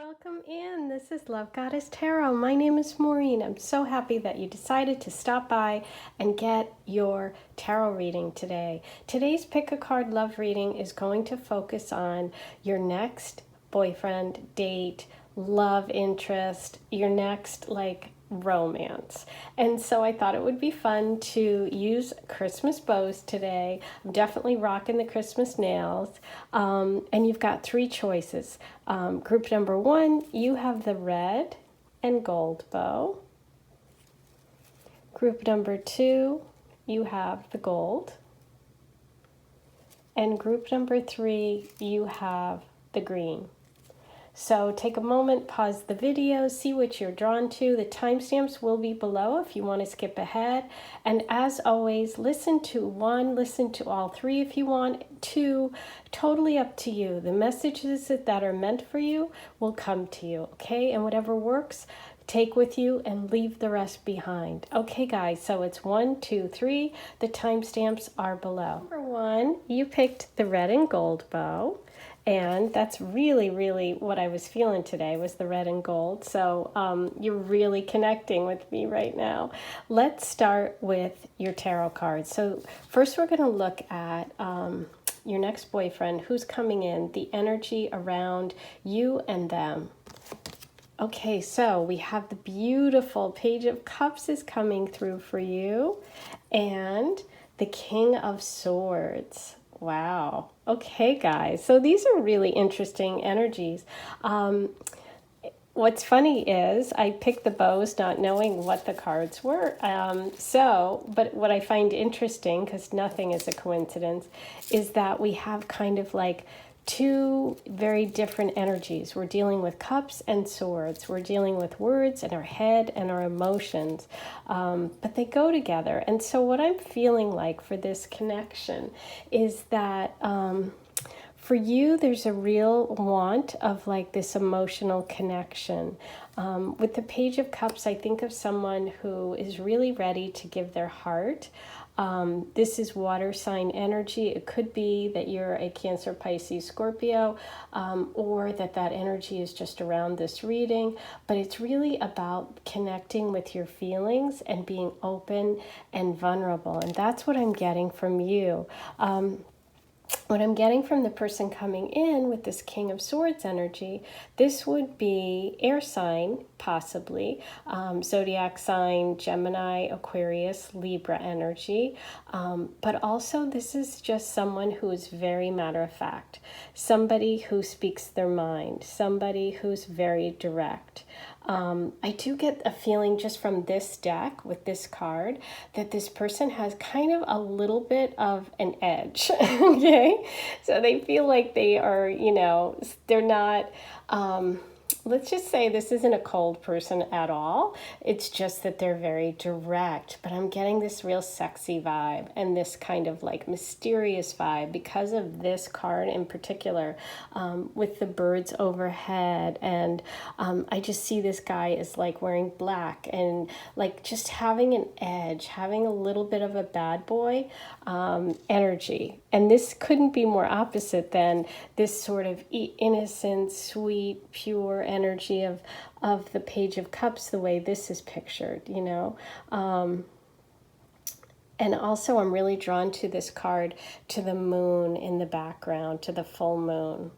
Welcome in. This is Love Goddess Tarot. My name is Maureen. I'm so happy that you decided to stop by and get your tarot reading today. Today's Pick a Card Love reading is going to focus on your next boyfriend, date, love interest, your next romance. And so I thought it would be fun to use Christmas bows today. I'm definitely rocking the Christmas nails. And you've got three choices. Group number one, you have the red and gold bow. Group number two, you have the gold. And group number three, you have the green. So take a moment, pause the video, see what you're drawn to. The timestamps will be below if you want to skip ahead. And as always, listen to one, listen to all three if you want. Two, totally up to you. The messages that are meant for you will come to you, okay? And whatever works, take with you and leave the rest behind. Okay, guys, so it's 1, 2, 3. The timestamps are below. Number one, you picked the red and gold bow. And that's really what I was feeling today was the red and gold. So you're really connecting with me right now. Let's start with your tarot cards. So first we're going to look at your next boyfriend, who's coming in, the energy around you and them. Okay, so we have the beautiful Page of Cups is coming through for you, and the King of Swords. Wow. Okay, guys. So these are really interesting energies. What's funny is I picked the bows not knowing what the cards were. But what I find interesting, because nothing is a coincidence, is that we have kind of like two very different energies. We're dealing with cups and swords. We're dealing with words and our head and our emotions, but they go together. And so what I'm feeling like for this connection is that for you, there's a real want of like this emotional connection. With the Page of Cups, I think of someone who is really ready to give their heart. This is water sign energy. It could be that you're a Cancer, Pisces, Scorpio, or that energy is just around this reading. But it's really about connecting with your feelings and being open and vulnerable. And that's what I'm getting from you. What I'm getting from the person coming in with this King of Swords energy, this would be air sign, possibly, zodiac sign, Gemini, Aquarius, Libra energy, but also this is just someone who is very matter of fact, somebody who speaks their mind, somebody who's very direct. I do get a feeling just from this deck with this card that this person has kind of a little bit of an edge, okay? So they feel like they are, they're not, let's just say this isn't a cold person at all. It's just that they're very direct, but I'm getting this real sexy vibe and this kind of like mysterious vibe because of this card in particular, with the birds overhead. And I just see this guy as like wearing black and like just having an edge, having a little bit of a bad boy energy. And this couldn't be more opposite than this sort of innocent, sweet, pure energy of the Page of Cups, the way this is pictured, And also I'm really drawn to this card, to the moon in the background, to the full moon.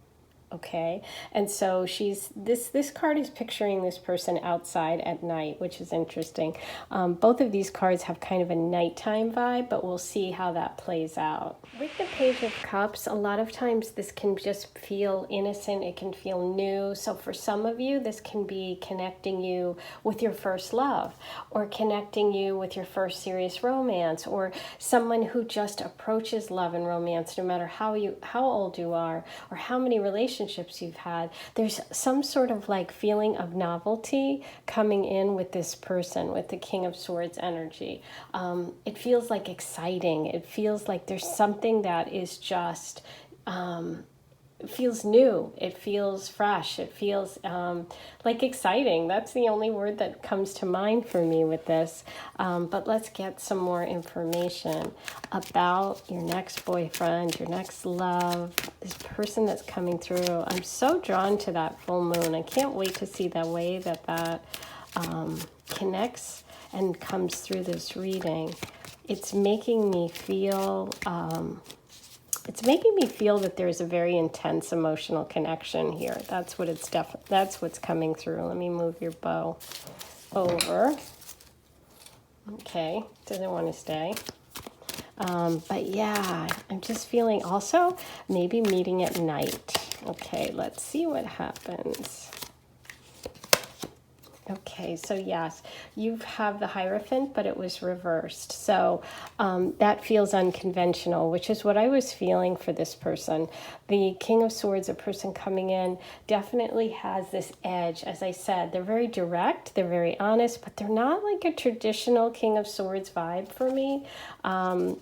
Okay, and so this card is picturing this person outside at night, which is interesting. Both of these cards have kind of a nighttime vibe, but we'll see how that plays out. With the Page of Cups, a lot of times this can just feel innocent, it can feel new. So for some of you, this can be connecting you with your first love, or connecting you with your first serious romance, or someone who just approaches love and romance no matter how old you are, or how many relationships you've had. There's some sort of like feeling of novelty coming in with this person, with the King of Swords energy. It feels like exciting. It feels like there's something that is just it feels new. It feels fresh. It feels like exciting. That's the only word that comes to mind for me with this. But let's get some more information about your next boyfriend, your next love, this person that's coming through. I'm so drawn to that full moon. I can't wait to see the way that connects and comes through this reading. It's making me feel... it's making me feel that there's a very intense emotional connection here. That's what that's what's coming through. Let me move your bow over. Okay, doesn't want to stay. But yeah, I'm just feeling also maybe meeting at night. Okay, let's see what happens. Okay, so yes, you have the Hierophant, but it was reversed. So that feels unconventional, which is what I was feeling for this person. The King of Swords, a person coming in, definitely has this edge. As I said, they're very direct, they're very honest, but they're not like a traditional King of Swords vibe for me,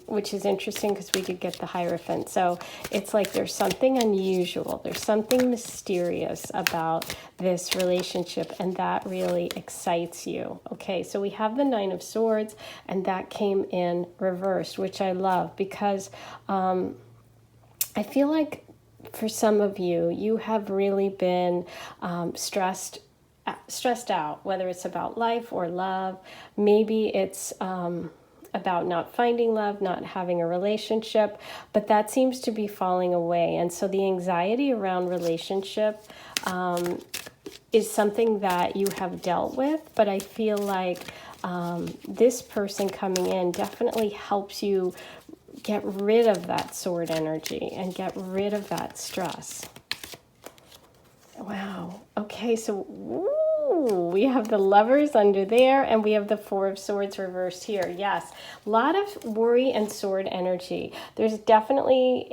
which is interesting because we did get the Hierophant. So it's like there's something unusual, there's something mysterious about this relationship, and that really excites you. Okay, so we have the Nine of Swords, and that came in reversed, which I love because I feel like for some of you, you have really been stressed out, whether it's about life or love. Maybe it's about not finding love, not having a relationship, but that seems to be falling away. And so the anxiety around relationship is something that you have dealt with, but I feel like this person coming in definitely helps you get rid of that sword energy and get rid of that stress. Wow. Okay, so we have the Lovers under there, and we have the Four of Swords reversed here. Yes, a lot of worry and sword energy. There's definitely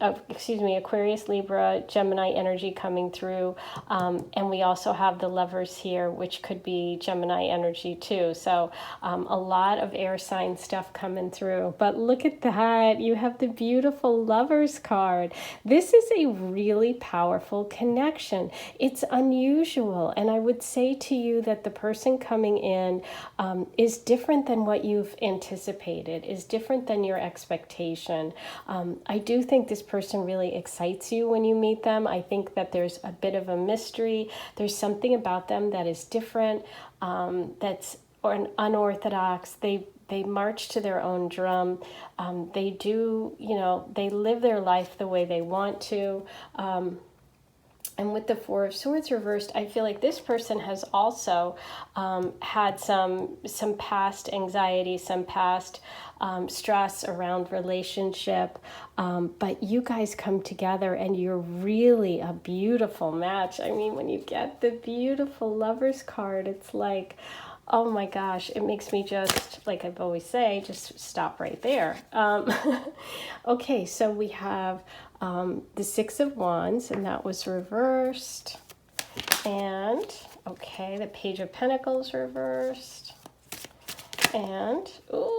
Aquarius, Libra, Gemini energy coming through, and we also have the Lovers here, which could be Gemini energy too. So a lot of air sign stuff coming through. But look at that. You have the beautiful Lovers card. This is a really powerful connection. It's unusual, and I would say to you that the person coming in is different than what you've anticipated, is different than your expectation. I do think this person really excites you when you meet them. I think that there's a bit of a mystery. There's something about them that is different, that's unorthodox. They march to their own drum. They do, they live their life the way they want to. And with the Four of Swords reversed, I feel like this person has also had some past anxiety, some past stress around relationship. But you guys come together and you're really a beautiful match. I mean, when you get the beautiful Lovers card, it's like, oh my gosh, it makes me just, like I've always say, just stop right there. Okay, so we have the Six of Wands, and that was reversed. And, okay, the Page of Pentacles reversed. And, ooh,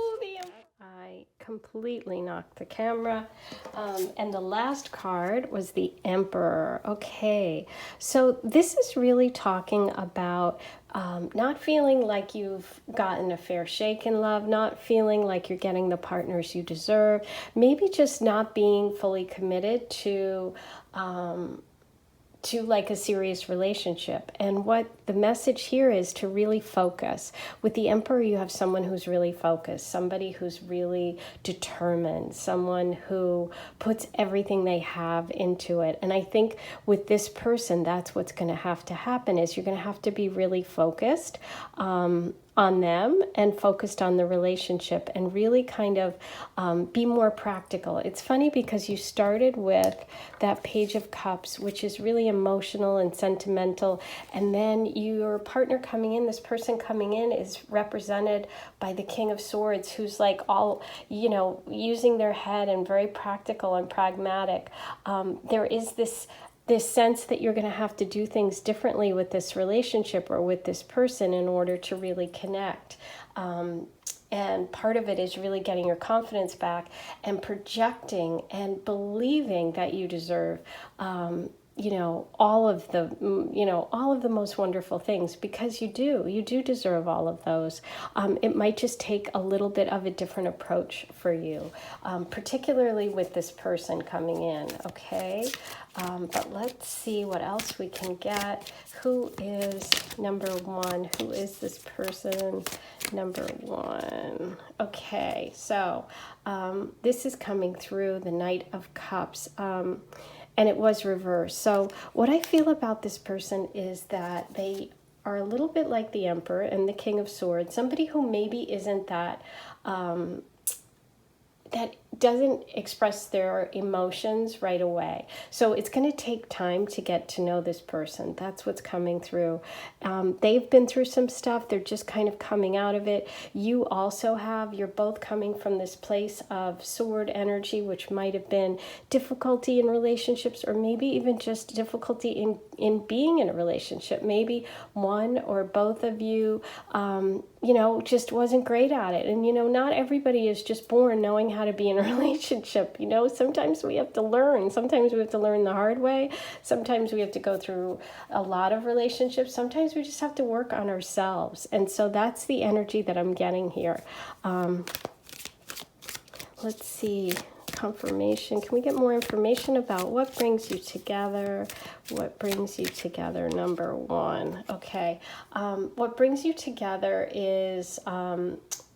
I completely knocked the camera. And the last card was the Emperor. Okay, so this is really talking about not feeling like you've gotten a fair shake in love, not feeling like you're getting the partners you deserve, maybe just not being fully committed to like a serious relationship. And what the message here is to really focus. With the Emperor, you have someone who's really focused, somebody who's really determined, someone who puts everything they have into it. And I think with this person, that's what's going to have to happen, is you're going to have to be really focused on them and focused on the relationship, and really kind of be more practical. It's funny because you started with that Page of Cups, which is really emotional and sentimental, and then your partner coming in, this person coming in, is represented by the King of Swords, who's like all, using their head and very practical and pragmatic. There is this sense that you're going to have to do things differently with this relationship or with this person in order to really connect. And part of it is really getting your confidence back and projecting and believing that you deserve, you know, all of the most wonderful things, because you do deserve all of those. It might just take a little bit of a different approach for you, particularly with this person coming in, okay? But let's see what else we can get. Who is number one? Who is this person number one? Okay, so this is coming through the Knight of Cups. And it was reversed. So what I feel about this person is that they are a little bit like the Emperor and the King of Swords, somebody who maybe isn't that that doesn't express their emotions right away. So it's going to take time to get to know this person. That's what's coming through. They've been through some stuff. They're just kind of coming out of it. You also have, you're both coming from this place of sword energy, which might have been difficulty in relationships, or maybe even just difficulty in being in a relationship. Maybe one or both of you, you know, just wasn't great at it. And, you know, not everybody is just born knowing how to be in a relationship. You know, sometimes we have to learn. Sometimes we have to learn the hard way. Sometimes we have to go through a lot of relationships. Sometimes we just have to work on ourselves. And so that's the energy that I'm getting here. Let's see. Confirmation. Can we get more information about what brings you together? What brings you together, number one? Okay. What brings you together is,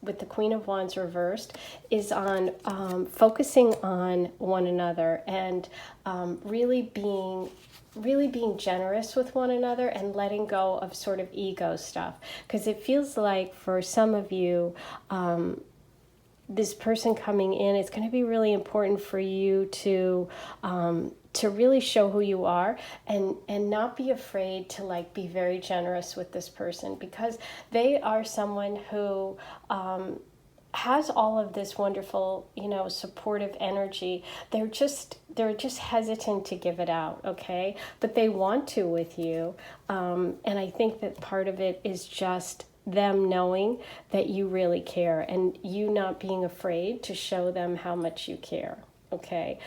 with the Queen of Wands reversed, is on focusing on one another and really being generous with one another and letting go of sort of ego stuff. Because it feels like for some of you, this person coming in, it's going to be really important for you to really show who you are and not be afraid to like be very generous with this person, because they are someone who has all of this wonderful, you know, supportive energy. They're just hesitant to give it out, okay? But they want to with you, and I think that part of it is just them knowing that you really care and you not being afraid to show them how much you care. Okay,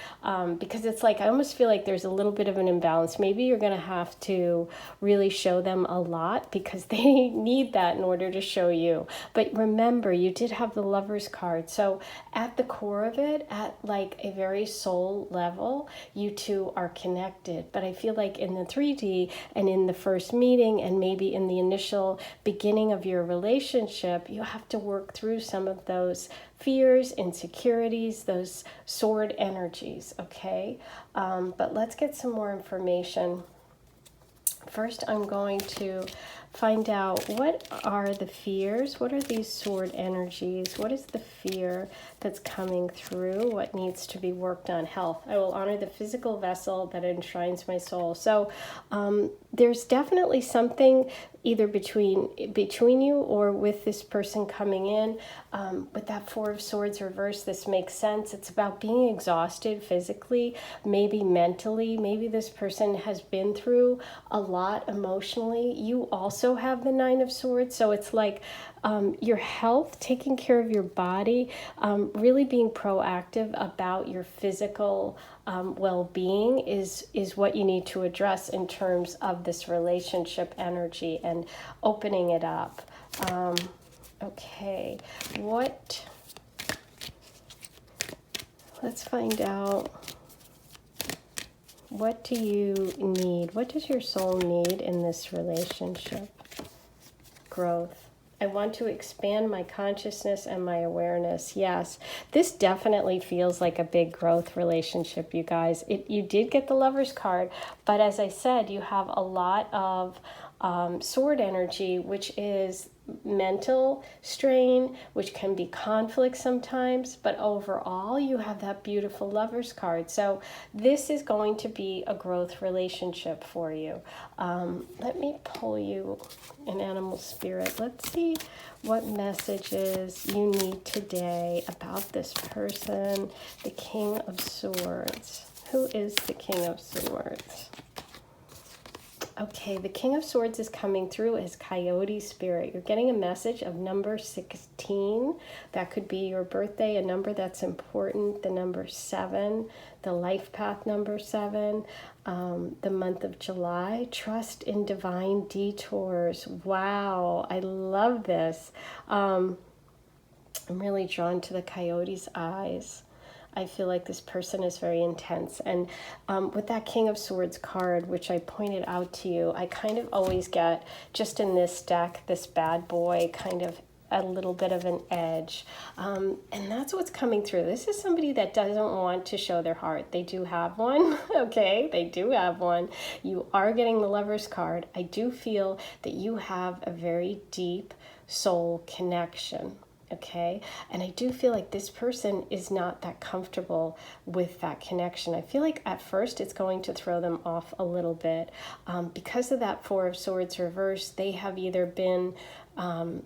because it's like, I almost feel like there's a little bit of an imbalance. Maybe you're going to have to really show them a lot because they need that in order to show you. But remember, you did have the Lover's card. So at the core of it, at like a very soul level, you two are connected. But I feel like in the 3D and in the first meeting and maybe in the initial beginning of your relationship, you have to work through some of those fears, insecurities, those sword energies, okay? But let's get some more information. First, I'm going to find out, what are the fears? What are these sword energies? What is the fear that's coming through? What needs to be worked on? Health. I will honor the physical vessel that enshrines my soul. So there's definitely something either between you or with this person coming in. With that Four of Swords reversed, this makes sense. It's about being exhausted physically, maybe mentally. Maybe this person has been through a lot emotionally. You also have the Nine of Swords, so it's like your health, taking care of your body, really being proactive about your physical well-being is what you need to address in terms of this relationship energy and opening it up. Okay, let's find out, what do you need? What does your soul need in this relationship? Growth. I want to expand my consciousness and my awareness. Yes, this definitely feels like a big growth relationship, you guys. You did get the Lover's card, but as I said, you have a lot of sword energy, which is mental strain, which can be conflict sometimes, but overall you have that beautiful Lover's card. So this is going to be a growth relationship for you. Let me pull you an animal spirit. Let's see what messages you need today about this person, the King of Swords. Who is the King of Swords? Okay, the King of Swords is coming through as Coyote Spirit. You're getting a message of number 16. That could be your birthday, a number that's important, the number 7, the life path number 7, the month of July. Trust in divine detours. Wow, I love this. I'm really drawn to the coyote's eyes. I feel like this person is very intense. And with that King of Swords card, which I pointed out to you, I kind of always get, just in this deck, this bad boy, kind of a little bit of an edge. And that's what's coming through. This is somebody that doesn't want to show their heart. They do have one, okay? They do have one. You are getting the Lover's card. I do feel that you have a very deep soul connection. Okay, and I do feel like this person is not that comfortable with that connection. I feel like at first it's going to throw them off a little bit. Because of that Four of Swords reverse, they have either been, kind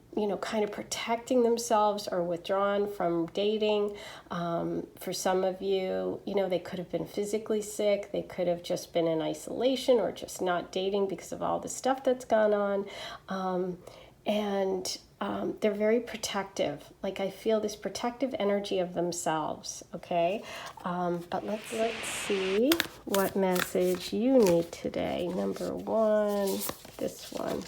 of protecting themselves or withdrawn from dating. For some of you, they could have been physically sick. They could have just been in isolation or just not dating because of all the stuff that's gone on. They're very protective. Like, I feel this protective energy of themselves, okay? But let's see what message you need today. Number 1, this one.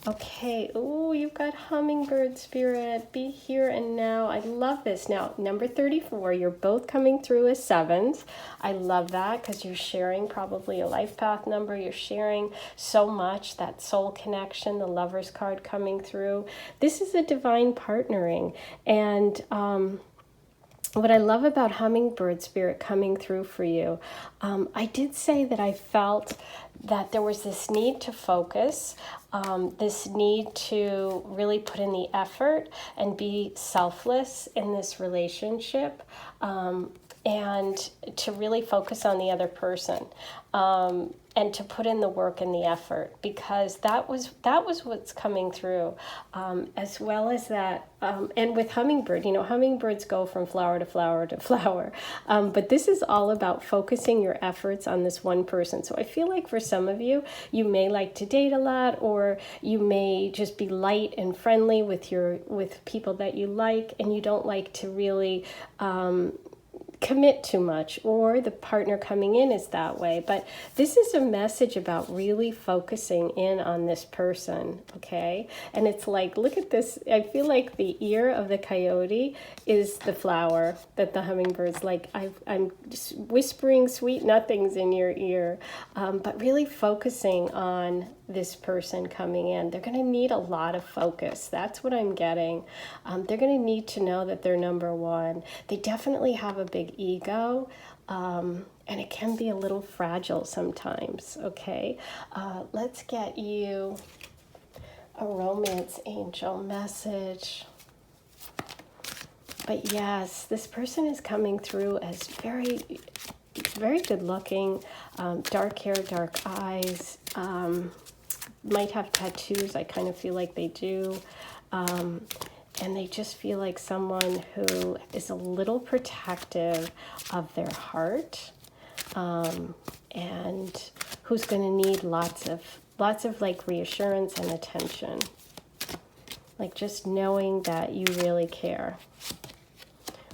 Okay, oh, you've got Hummingbird Spirit. Be here and now. I love this. Now, number 34, you're both coming through as 7s. I love that because you're sharing probably a life path number. You're sharing so much, that soul connection, the Lover's card coming through. This is a divine partnering. And what I love about Hummingbird Spirit coming through for you, I did say that I felt that there was this need to focus, this need to really put in the effort and be selfless in this relationship, and to really focus on the other person, and to put in the work and the effort, because that was what's coming through, as well as that. And with hummingbird, hummingbirds go from flower to flower to flower, but this is all about focusing your efforts on this one person. So I feel like for some of you, you may like to date a lot, or you may just be light and friendly with people that you like, and you don't like to really commit too much, or the partner coming in is that way. But this is a message about really focusing in on this person, okay? And it's like, look at this. I feel like the ear of the coyote is the flower that the hummingbird's like, I'm just whispering sweet nothings in your ear, but really focusing on this person coming in. They're going to need a lot of focus. That's what I'm getting. They're going to need to know that they're number 1. They definitely have a big ego, and it can be a little fragile sometimes, okay? Let's get you a romance angel message. But yes, this person is coming through as very, very good looking, dark hair, dark eyes, might have tattoos. I kind of feel like they do. And they just feel like someone who is a little protective of their heart, and who's going to need lots of like reassurance and attention. Like just knowing that you really care.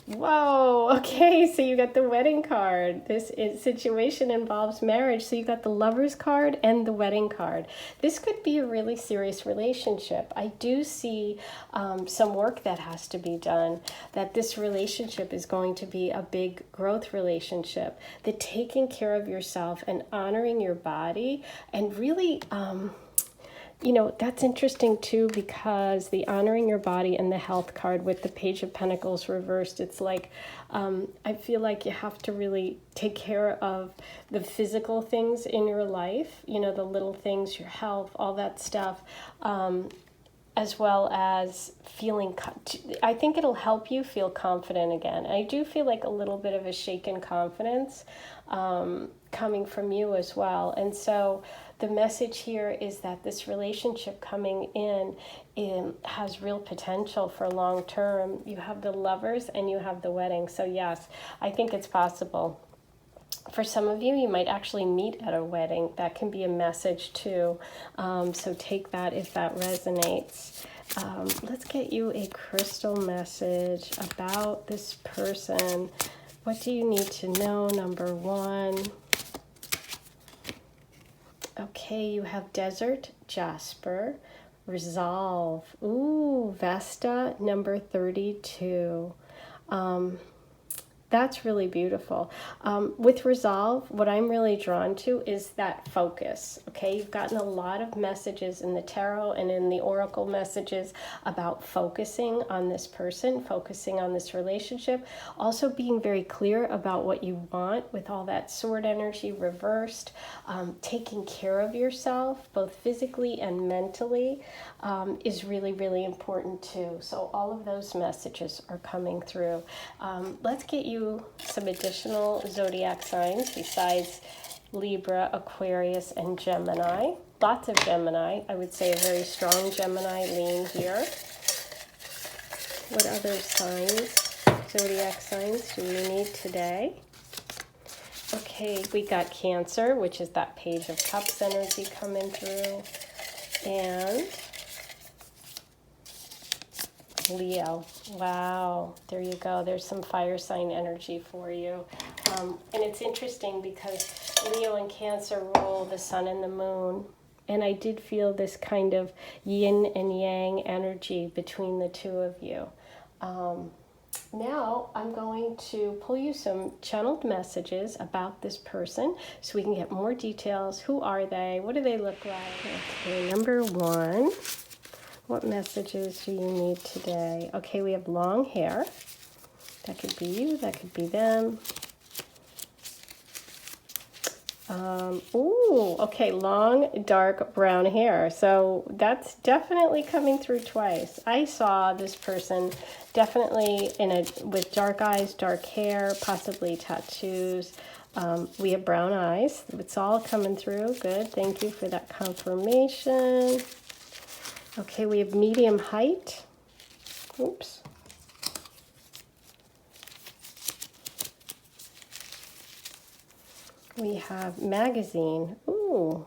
Whoa, okay, so you got the wedding card. This situation involves marriage, so you got the Lover's card and the wedding card. This could be a really serious relationship. I do see some work that has to be done, that this relationship is going to be a big growth relationship, that taking care of yourself and honoring your body and really... that's interesting too, because the honoring your body and the health card with the Page of Pentacles reversed, it's like, I feel like you have to really take care of the physical things in your life, the little things, your health, all that stuff, as well as feeling, I think it'll help you feel confident again. I do feel like a little bit of a shaken confidence coming from you as well. And so the message here is that this relationship coming in has real potential for long term. You have the Lovers and you have the wedding. So yes, I think it's possible. For some of you, you might actually meet at a wedding. That can be a message too. So take that if that resonates. Let's get you a crystal message about this person. What do you need to know? Number 1. Okay, you have Desert Jasper, Resolve. Ooh, Vesta, number 32. That's really beautiful. With Resolve, what I'm really drawn to is that focus, okay? You've gotten a lot of messages in the tarot and in the oracle messages about focusing on this person, focusing on this relationship, also being very clear about what you want with all that sword energy reversed, taking care of yourself, both physically and mentally, is really, really important too. So all of those messages are coming through. Let's get you some additional zodiac signs besides Libra, Aquarius, and Gemini. Lots of Gemini. I would say a very strong Gemini lean here. What other signs, zodiac signs, do we need today? Okay, we got Cancer, which is that Page of Cups energy coming through. And Leo. Wow, there you go. There's some fire sign energy for you. And it's interesting because Leo and Cancer rule the sun and the moon. And I did feel this kind of yin and yang energy between the two of you. Now I'm going to pull you some channeled messages about this person so we can get more details. Who are they? What do they look like? Okay, number 1. What messages do you need today? Okay, we have long hair. That could be you, that could be them. Ooh, okay, long, dark brown hair. So that's definitely coming through twice. I saw this person definitely with dark eyes, dark hair, possibly tattoos. We have brown eyes. It's all coming through. Good, thank you for that confirmation. Okay, we have medium height. Oops. We have magazine. Ooh.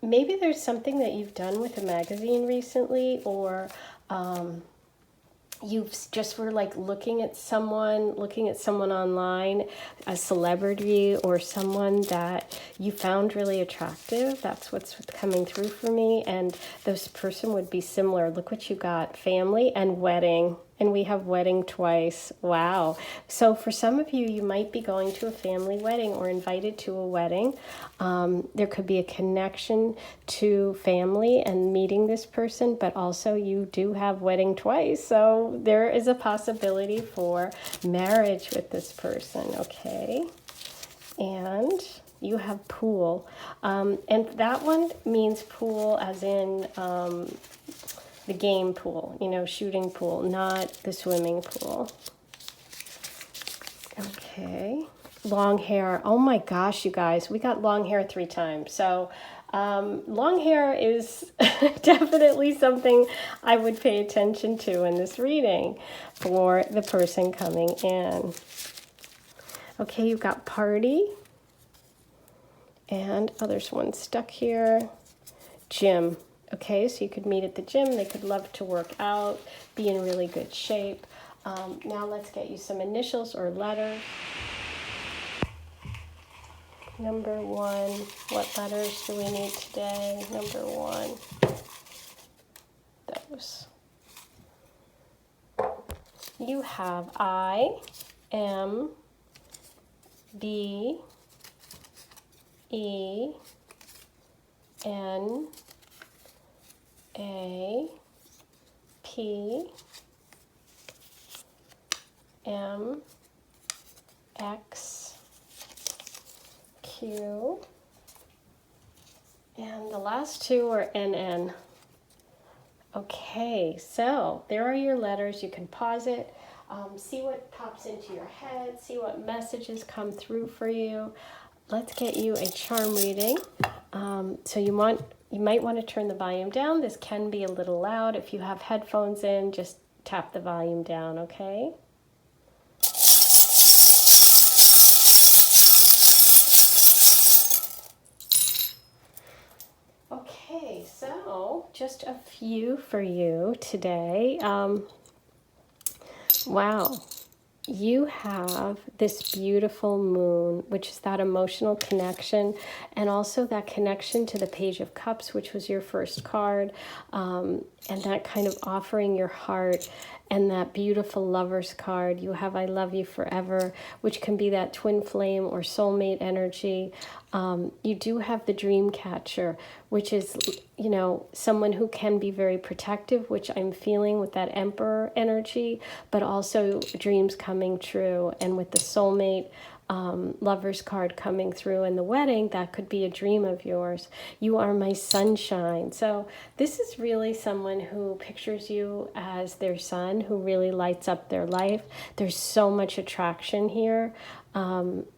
Maybe there's something that you've done with a magazine recently, or you just were like looking at someone online, a celebrity or someone that you found really attractive. That's what's coming through for me. And this person would be similar. Look what you got, family and wedding. And we have wedding twice. Wow. So for some of you, you might be going to a family wedding or invited to a wedding. There could be a connection to family and meeting this person, but also you do have wedding twice. So there is a possibility for marriage with this person, okay? And you have pool. And that one means pool as in the game pool, shooting pool, not the swimming pool. Okay. Long hair. Oh my gosh, you guys, we got long hair 3 times. So long hair is definitely something I would pay attention to in this reading for the person coming in. Okay, you've got party. And there's one stuck here. Gym. Okay, so you could meet at the gym. They could love to work out, be in really good shape. Now let's get you some initials or letters. Number 1, what letters do we need today? Number 1, those. You have I, M, B, E, N, A, P, M, X, Q, and the last 2 are NN. Okay, so there are your letters. You can pause it, see what pops into your head, see what messages come through for you. Let's get you a charm reading. So you might want to turn the volume down. This can be a little loud. If you have headphones in, just tap the volume down, okay? just a few for you today. Wow. You have this beautiful moon, which is that emotional connection, and also that connection to the Page of Cups, which was your first card, and that kind of offering your heart, and that beautiful Lover's card. You have I love you forever, which can be that twin flame or soulmate energy. You do have the dream catcher, which is, you know, someone who can be very protective, which I'm feeling with that Emperor energy, but also dreams coming true. And with the soulmate Lover's card coming through in the wedding, that could be a dream of yours. You are my sunshine. So this is really someone who pictures you as their sun, who really lights up their life. There's so much attraction here.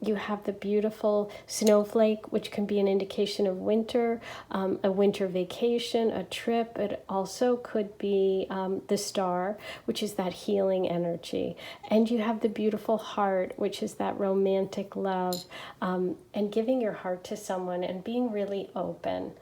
You have the beautiful snowflake, which can be an indication of winter, a winter vacation, a trip. It also could be the star, which is that healing energy. And you have the beautiful heart, which is that romantic love, and giving your heart to someone and being really open.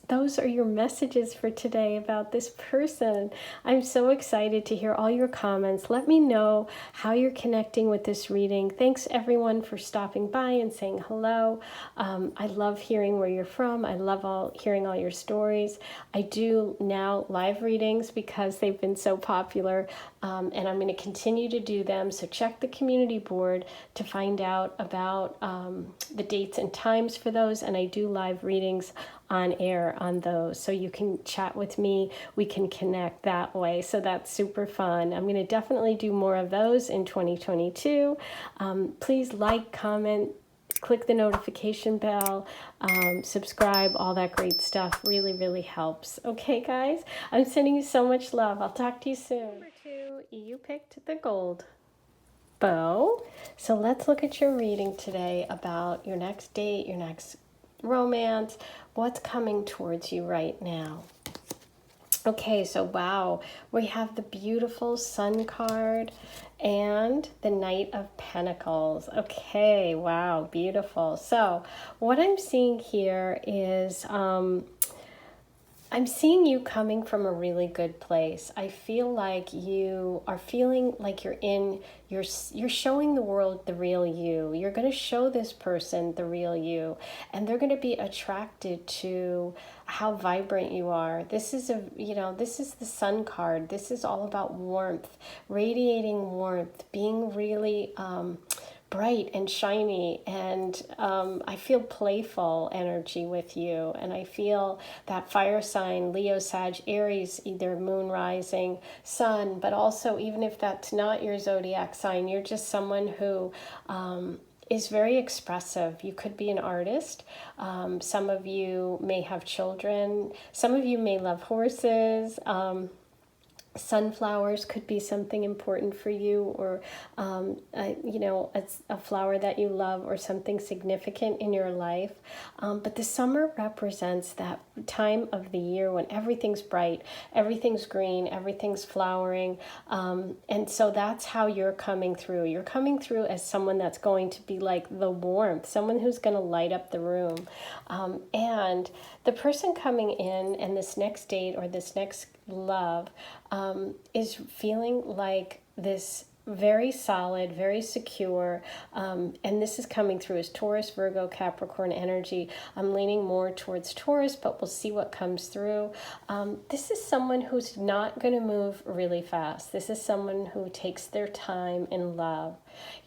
Those are your messages for today about this person. I'm so excited to hear all your comments. Let me know how you're connecting with this reading. Thanks everyone for stopping by and saying hello. I love hearing where you're from. I love hearing all your stories. I do now live readings because they've been so popular, and I'm going to continue to do them. So check the community board to find out about the dates and times for those, and I do live readings on air on those, so you can chat with me, we can connect that way, so that's super fun. I'm going to definitely do more of those in 2022. Please like, comment, click the notification bell, subscribe, all that great stuff really helps. Okay guys, I'm sending you so much love. I'll talk to you soon. Number 2, you picked the gold bow, so let's look at your reading today about your next date, your next romance, what's coming towards you right now. Okay, so wow, we have the beautiful Sun card and the Knight of Pentacles. Okay, wow, beautiful. So what I'm seeing here is I'm seeing you coming from a really good place. I feel like you are feeling like you're showing the world the real you. You're going to show this person the real you, and they're going to be attracted to how vibrant you are. This is this is the Sun card. This is all about warmth, radiating warmth, being really bright and shiny, and I feel playful energy with you, and I feel that fire sign, Leo, Sag, Aries, either moon, rising, sun, but also even if that's not your zodiac sign, you're just someone who is very expressive. You could be an artist. Some of you may have children. Some of you may love horses. Sunflowers could be something important for you, or a flower that you love, or something significant in your life. But the summer represents that time of the year when everything's bright, everything's green, everything's flowering, and so that's how you're coming through. You're coming through as someone that's going to be like the warmth, someone who's going to light up the room, and the person coming in and this next date or this next love is feeling like this very solid, very secure, and this is coming through as Taurus, Virgo, Capricorn energy. I'm leaning more towards Taurus, but we'll see what comes through. This is someone who's not going to move really fast. This is someone who takes their time in love.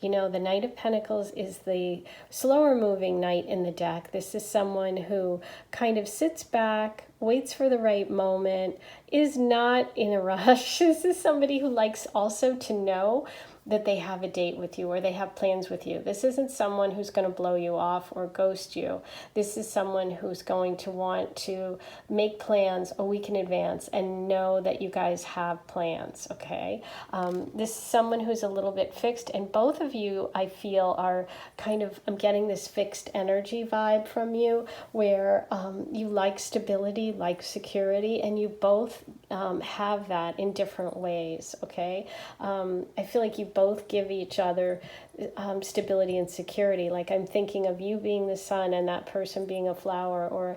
You know, the Knight of Pentacles is the slower moving knight in the deck. This is someone who kind of sits back, waits for the right moment, is not in a rush. This is somebody who likes also to know that they have a date with you or they have plans with you. This isn't someone who's going to blow you off or ghost you. This is someone who's going to want to make plans a week in advance and know that you guys have plans, okay? This is someone who's a little bit fixed, and both of you, I feel, are kind of, I'm getting this fixed energy vibe from you where you like stability, like security, and you both have that in different ways, okay? I feel like you both give each other stability and security. Like I'm thinking of you being the sun and that person being a flower, or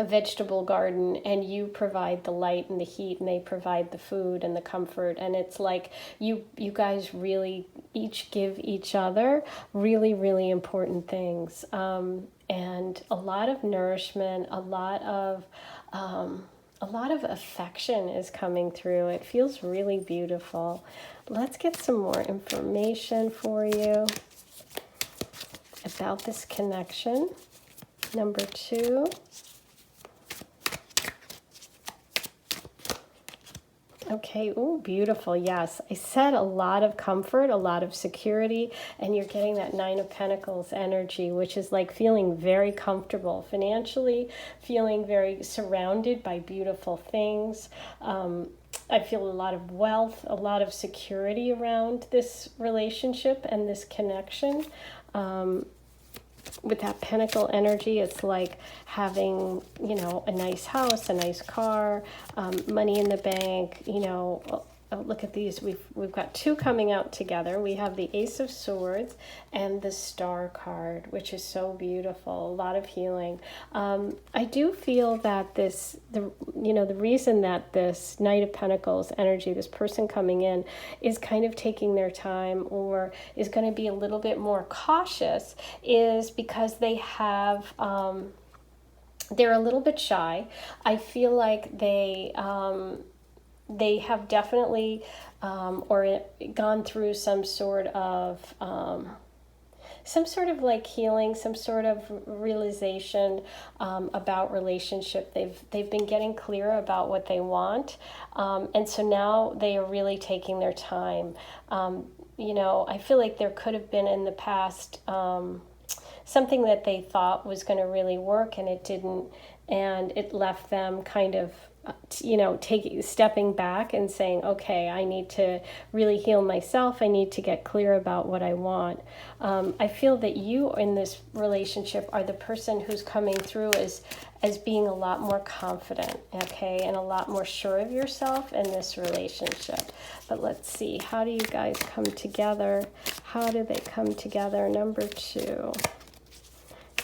a vegetable garden, and you provide the light and the heat, and they provide the food and the comfort, and it's like you guys really each give each other really, really important things, and a lot of nourishment, a lot of affection is coming through. It feels really beautiful. Let's get some more information for you about this connection. Number 2. Okay, ooh, beautiful. Yes, I said a lot of comfort, a lot of security, and you're getting that 9 of Pentacles energy, which is like feeling very comfortable financially, feeling very surrounded by beautiful things. I feel a lot of wealth, a lot of security around this relationship and this connection. With that Pentacle energy, it's like having, a nice house, a nice car, money in the bank, look at these. We've got 2 coming out together. We have the Ace of Swords and the Star card, which is so beautiful. A lot of healing. I do feel that the reason that this Knight of Pentacles energy, this person coming in, is kind of taking their time or is going to be a little bit more cautious, is because they have, they're a little bit shy. I feel like they have definitely or gone through some sort of like healing, some sort of realization about relationship. They've been getting clear about what they want, and so now they are really taking their time. I feel like there could have been in the past something that they thought was going to really work, and it didn't, and it left them kind of stepping back and saying, okay, I need to really heal myself. I need to get clear about what I want. I feel that you in this relationship are the person who's coming through as being a lot more confident, okay, and a lot more sure of yourself in this relationship. But let's see, how do you guys come together? How do they come together? Number 2.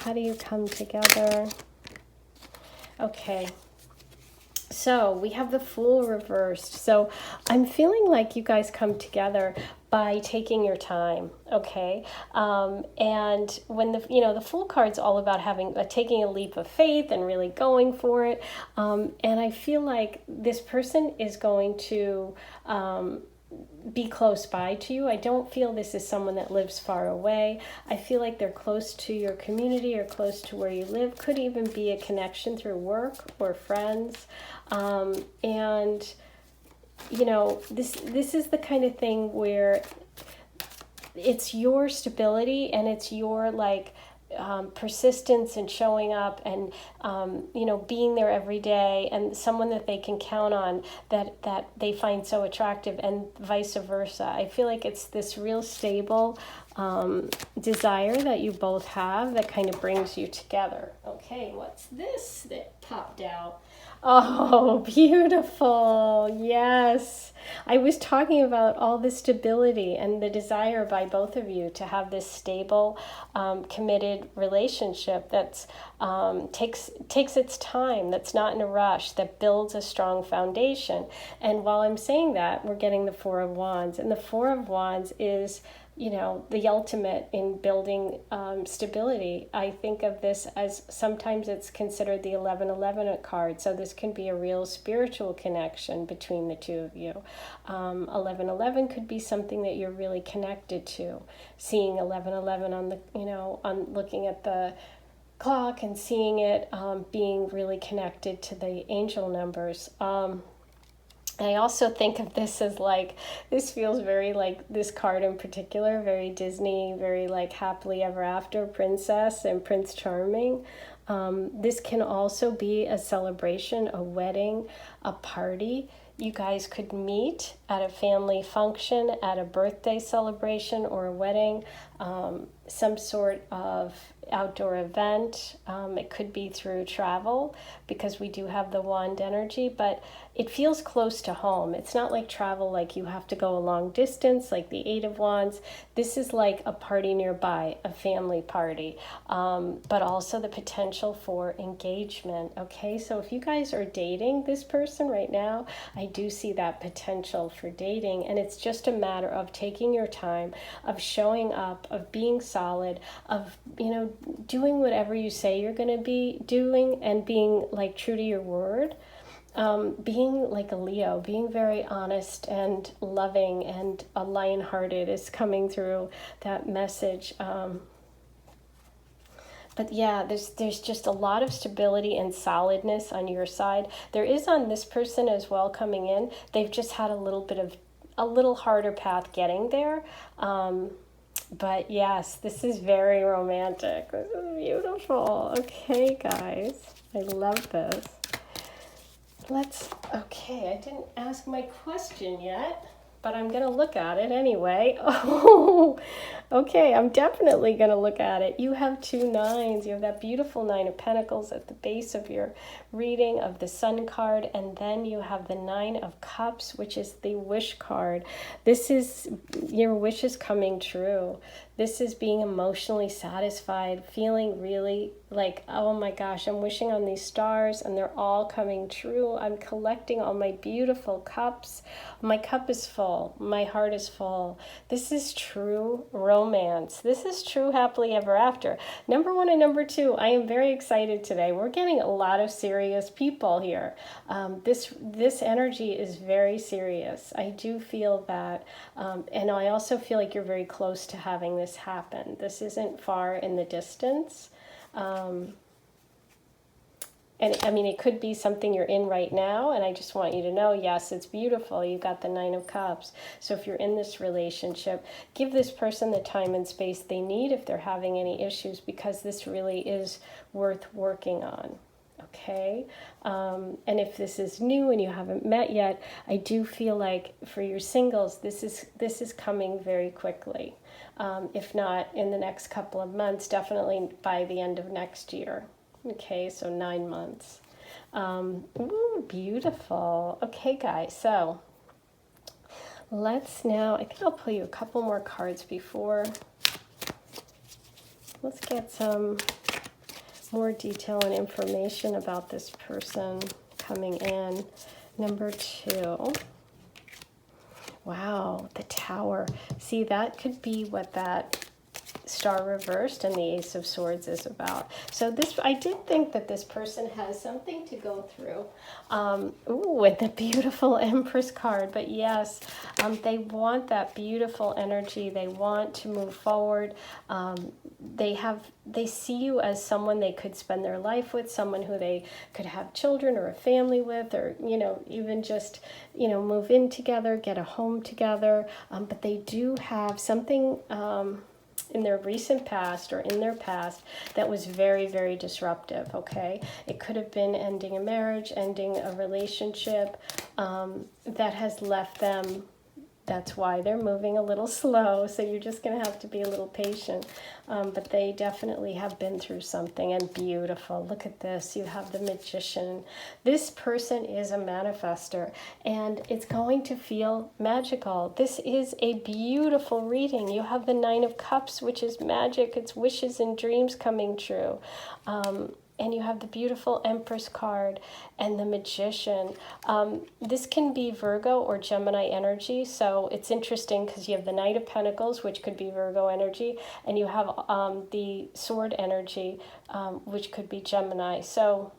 How do you come together? Okay. So we have the Fool reversed. So I'm feeling like you guys come together by taking your time, okay? And when the Fool card's all about taking a leap of faith and really going for it. And I feel like this person is going to be close by to you. I don't feel this is someone that lives far away. I feel like they're close to your community or close to where you live. Could even be a connection through work or friends. And this is the kind of thing where it's your stability and it's your persistence and showing up and being there every day, and someone that they can count on that they find so attractive, and vice versa. I feel like it's this real stable desire that you both have that kind of brings you together. Okay, what's this that popped out? Oh, beautiful. Yes. I was talking about all the stability and the desire by both of you to have this stable, committed relationship that's takes its time, that's not in a rush, that builds a strong foundation. And while I'm saying that, we're getting the 4 of Wands. And the 4 of Wands is the ultimate in building stability. I think of this as sometimes it's considered the 1111 card. So this can be a real spiritual connection between the two of you. 1111 could be something that you're really connected to. Seeing 1111 on the, on looking at the clock and seeing it being really connected to the angel numbers. I also think of this as this feels very this card in particular, very Disney, very happily ever after, princess and Prince Charming. This can also be a celebration, a wedding, a party. You guys could meet at a family function, at a birthday celebration or a wedding, some sort of, outdoor event. It could be through travel because we do have the wand energy, but it feels close to home. It's not like travel, like you have to go a long distance, like the Eight of Wands. This is like a party nearby, a family party, but also the potential for engagement. Okay, so if you guys are dating this person right now, I do see that potential for dating, and it's just a matter of taking your time, of showing up, of being solid, of, you know, doing whatever you say you're going to be doing and being like true to your word. Being like a Leo, being very honest and loving and a lion-hearted is coming through that message. But yeah, there's just a lot of stability and solidness on your side. There is on this person as well coming in. They've just had a little harder path getting there. But yes, this is very romantic. This is beautiful. Okay, guys, I love this. Okay, I didn't ask my question yet, but I'm going to look at it anyway. Oh, okay, I'm definitely going to look at it. You have 2 nines. You have that beautiful 9 of Pentacles at the base of your reading of the Sun card, and then you have the 9 of Cups, which is the wish card. This is your wishes coming true. This is being emotionally satisfied, feeling really like, oh my gosh, I'm wishing on these stars and they're all coming true. I'm collecting all my beautiful cups. My cup is full. My heart is full. This is true romance. This is true happily ever after. Number 1 and number 2, I am very excited today. We're getting a lot of serious people here. This energy is very serious. I do feel that, and I also feel like you're very close to having this happen. This isn't far in the distance. And I mean, it could be something you're in right now, and I just want you to know, yes, it's beautiful. You've got the 9 of Cups. So if you're in this relationship, give this person the time and space they need if they're having any issues, because this really is worth working on. Okay, and if this is new and you haven't met yet, I do feel like for your singles, this is coming very quickly. If not in the next couple of months, definitely by the end of next year. Okay, so 9 months. Ooh, beautiful. Okay, guys, so let's now, I think I'll pull you a couple more cards before. Let's get some more detail and information about this person coming in. Number 2. Wow, the Tower. See, that could be what that Star reversed and the Ace of Swords is about. So this, I did think that this person has something to go through. Ooh, and the beautiful Empress card. But yes, they want that beautiful energy. They want to move forward. They see you as someone they could spend their life with, someone who they could have children or a family with, or, you know, even just, you know, move in together, get a home together. But they do have something in their recent past or in their past that was very, very disruptive. Okay, it could have been ending a marriage, ending a relationship that has left them. That's why they're moving a little slow, so you're just going to have to be a little patient. But they definitely have been through something, and beautiful. Look at this. You have the Magician. This person is a manifester, and it's going to feel magical. This is a beautiful reading. You have the 9 of Cups, which is magic. It's wishes and dreams coming true. And you have the beautiful Empress card and the Magician. This can be Virgo or Gemini energy, so it's interesting because you have the Knight of Pentacles, which could be Virgo energy, and you have the Sword energy, which could be Gemini. So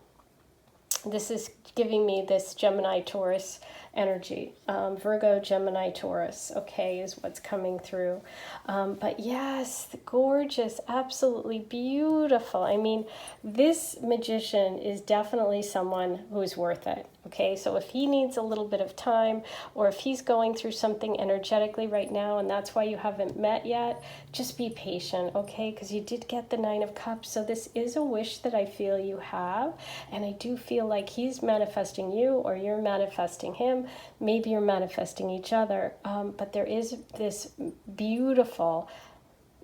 this is giving me this Gemini Taurus energy. Virgo, Gemini, Taurus, okay, is what's coming through. But yes, gorgeous, absolutely beautiful. I mean, this Magician is definitely someone who's worth it. Okay, so if he needs a little bit of time, or if he's going through something energetically right now, and that's why you haven't met yet, just be patient, okay? Because you did get the 9 of Cups, so this is a wish that I feel you have, and I do feel like he's manifesting you, or you're manifesting him. Maybe you're manifesting each other, but there is this beautiful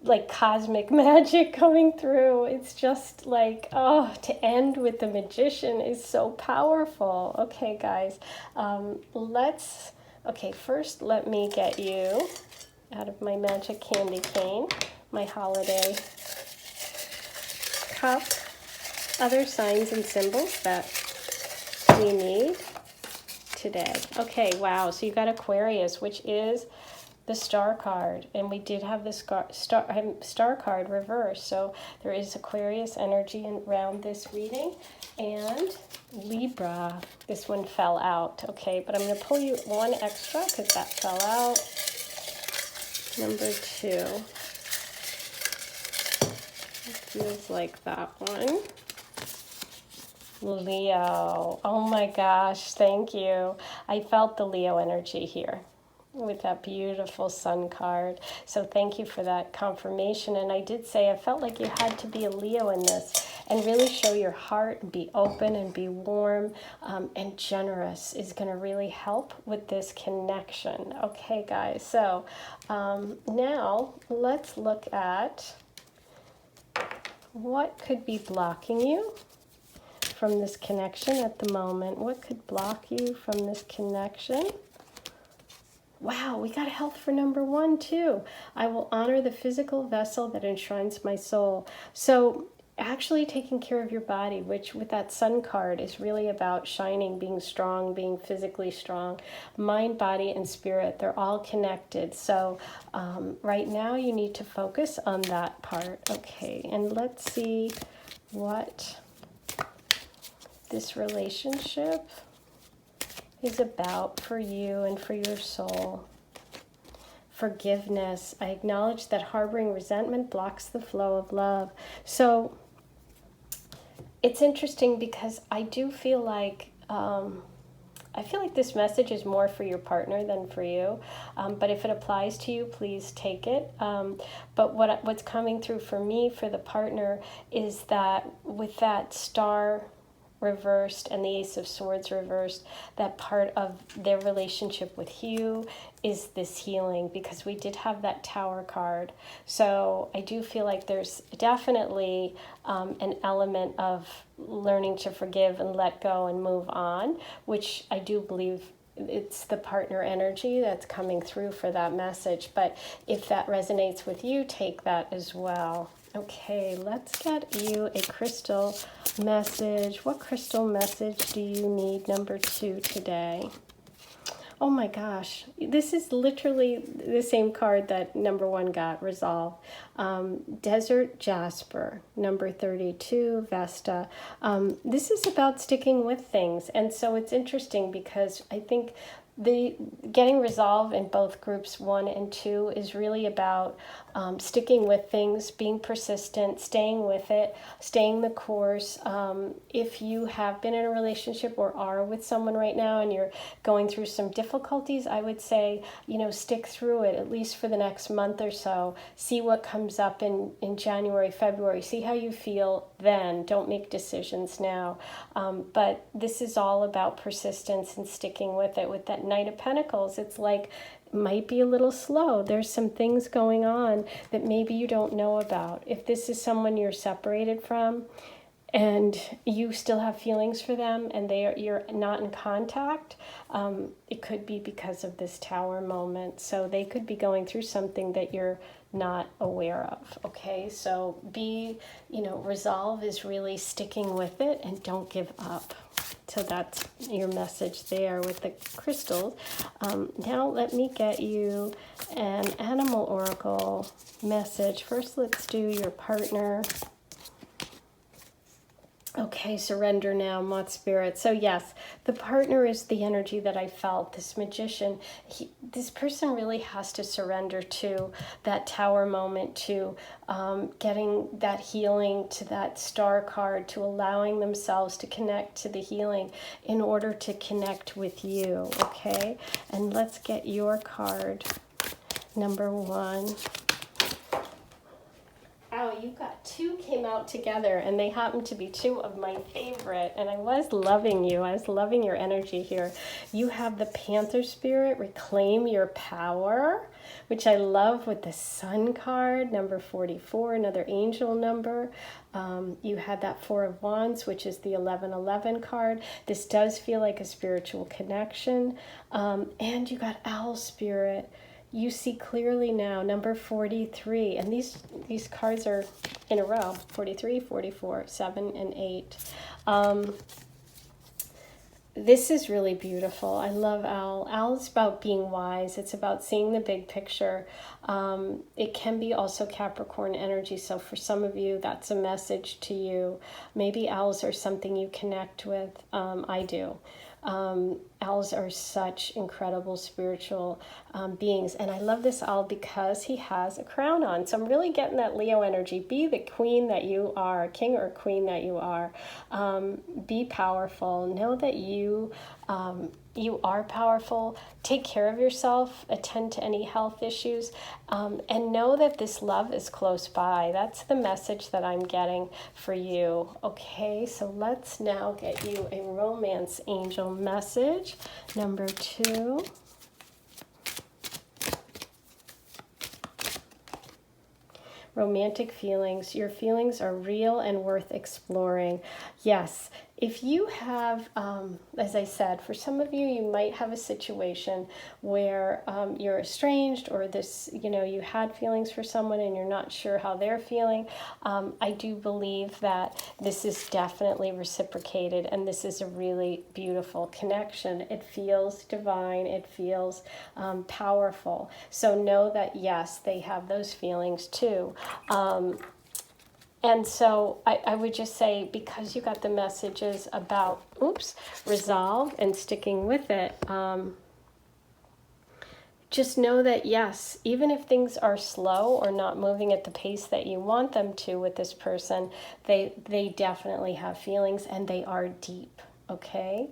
like cosmic magic coming through. It's just like, oh, to end with the Magician is so powerful. Okay, guys, okay, first let me get you out of my magic candy cane, my holiday cup, other signs and symbols that we need today. Okay, wow, so you got Aquarius, which is the star card, and we did have the star card reversed, so there is Aquarius energy around this reading. And Libra, this one fell out, okay, but I'm going to pull you one extra because that fell out. Number 2. It feels like that one. Leo. Oh my gosh, thank you. I felt the Leo energy here with that beautiful sun card. So thank you for that confirmation. And I did say I felt like you had to be a Leo in this and really show your heart and be open and be warm and generous is going to really help with this connection. Okay, guys. So now let's look at what could be blocking you from this connection at the moment. What could block you from this connection? Wow, we got health for number 1 too. I will honor the physical vessel that enshrines my soul. So actually taking care of your body, which with that sun card is really about shining, being strong, being physically strong. Mind, body, and spirit, they're all connected. So right now you need to focus on that part. Okay, and let's see what this relationship is about for you and for your soul. Forgiveness. I acknowledge that harboring resentment blocks the flow of love. So it's interesting because I do feel like this message is more for your partner than for you. But if it applies to you, please take it. But what's coming through for me, for the partner, is that with that star reversed and the Ace of Swords reversed, that part of their relationship with you is this healing, because we did have that Tower card. So I do feel like there's definitely an element of learning to forgive and let go and move on, which I do believe it's the partner energy that's coming through for that message. But if that resonates with you, take that as well. Okay, let's get you a crystal message. What crystal message do you need, number 2, today? Oh my gosh, this is literally the same card that number 1 got, Resolve. Desert Jasper, number 32, Vesta. This is about sticking with things. And so it's interesting because I think the getting resolve in both groups 1 and 2 is really about sticking with things, being persistent, staying with it, staying the course. If you have been in a relationship or are with someone right now and you're going through some difficulties, I would say, stick through it at least for the next month or so. See what comes up in January, February. See how you feel then. Don't make decisions now. But this is all about persistence and sticking with it. With that Knight of Pentacles, it's like might be a little slow. There's some things going on that maybe you don't know about. If this is someone you're separated from and you still have feelings for them and you're not in contact, it could be because of this Tower moment. So they could be going through something that you're not aware of. Okay, so resolve is really sticking with it and don't give up. So that's your message there with the crystals. Now let me get you an animal oracle message. First, let's do your partner. Okay, surrender now, Moth Spirit. So yes, the partner is the energy that I felt. This Magician, this person really has to surrender to that Tower moment, to getting that healing, to that Star card, to allowing themselves to connect to the healing in order to connect with you, okay? And let's get your card, number 1. wow, you got two came out together, and they happen to be two of my favorite. And I was loving you. I was loving your energy here. You have the Panther Spirit, reclaim your power, which I love with the Sun card, number 44, another angel number. You had that Four of Wands, which is the 1111 card. This does feel like a spiritual connection. And you got Owl Spirit. You see clearly now, number 43. And these cards are in a row, 43, 44, 7, and 8. This is really beautiful. I love Owl. Owl is about being wise. It's about seeing the big picture. It can be also Capricorn energy. So for some of you, that's a message to you. Maybe owls are something you connect with. I do. Owls are such incredible spiritual beings. And I love this owl because he has a crown on. So I'm really getting that Leo energy. Be the queen that you are, king or queen that you are. Be powerful. Know that you are powerful. Take care of yourself. Attend to any health issues. And know that this love is close by. That's the message that I'm getting for you. Okay, so let's now get you a romance angel message. Number 2. Romantic feelings. Your feelings are real and worth exploring. Yes, if you have, as I said, for some of you, you might have a situation where you're estranged, or this, you had feelings for someone and you're not sure how they're feeling. I do believe that this is definitely reciprocated, and this is a really beautiful connection. It feels divine. It feels powerful. So know that, yes, they have those feelings too. And so I would just say, because you got the messages about, resolve and sticking with it, just know that, yes, even if things are slow or not moving at the pace that you want them to with this person, they definitely have feelings, and they are deep, okay?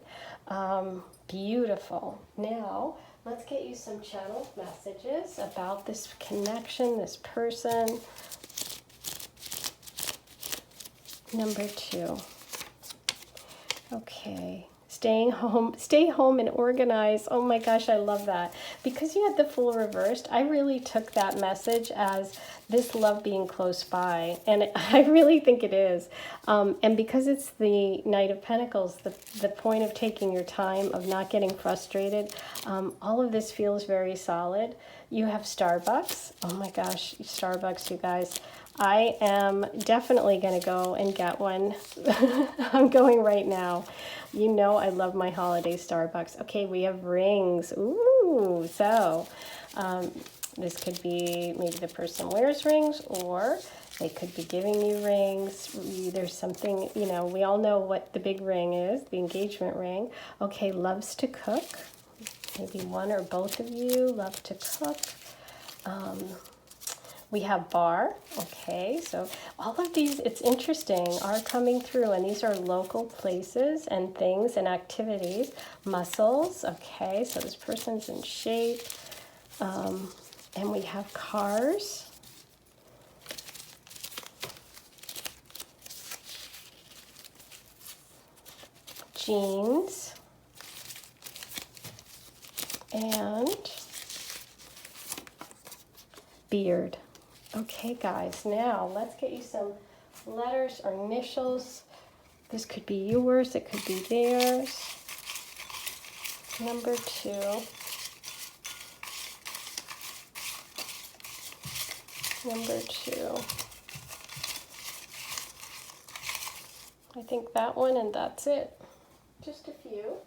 Beautiful. Now, let's get you some channeled messages about this connection, this person. Number 2. Okay. Stay home and organize. Oh my gosh, I love that. Because you had the Fool reversed, I really took that message as this love being close by. And I really think it is. And because it's the Knight of Pentacles, the point of taking your time, of not getting frustrated, all of this feels very solid. You have Starbucks. Oh my gosh, Starbucks, you guys. I am definitely going to go and get one. I'm going right now. You know I love my holiday Starbucks. Okay, we have rings. Ooh, so this could be maybe the person wears rings, or they could be giving you rings. There's something, we all know what the big ring is, the engagement ring. Okay, loves to cook. Maybe one or both of you love to cook. We have bar, okay, so all of these, it's interesting, are coming through, and these are local places and things and activities. Muscles, okay, so this person's in shape. And we have cars. Jeans. And beard. Okay, guys, now let's get you some letters or initials. This could be yours, it could be theirs. Number 2. Number 2. I think that one, and that's it. Just a few.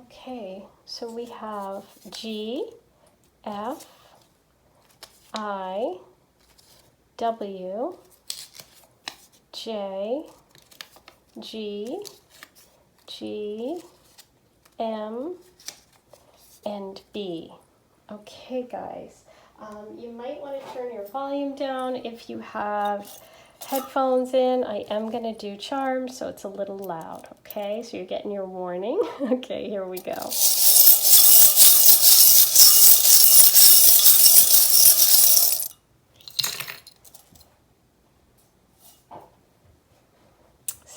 Okay, so we have G, F, I, W, J, G, G, M, and B. Okay, guys. You might want to turn your volume down if you have headphones in. I am going to do charms, so it's a little loud, okay? So you're getting your warning. Okay, here we go.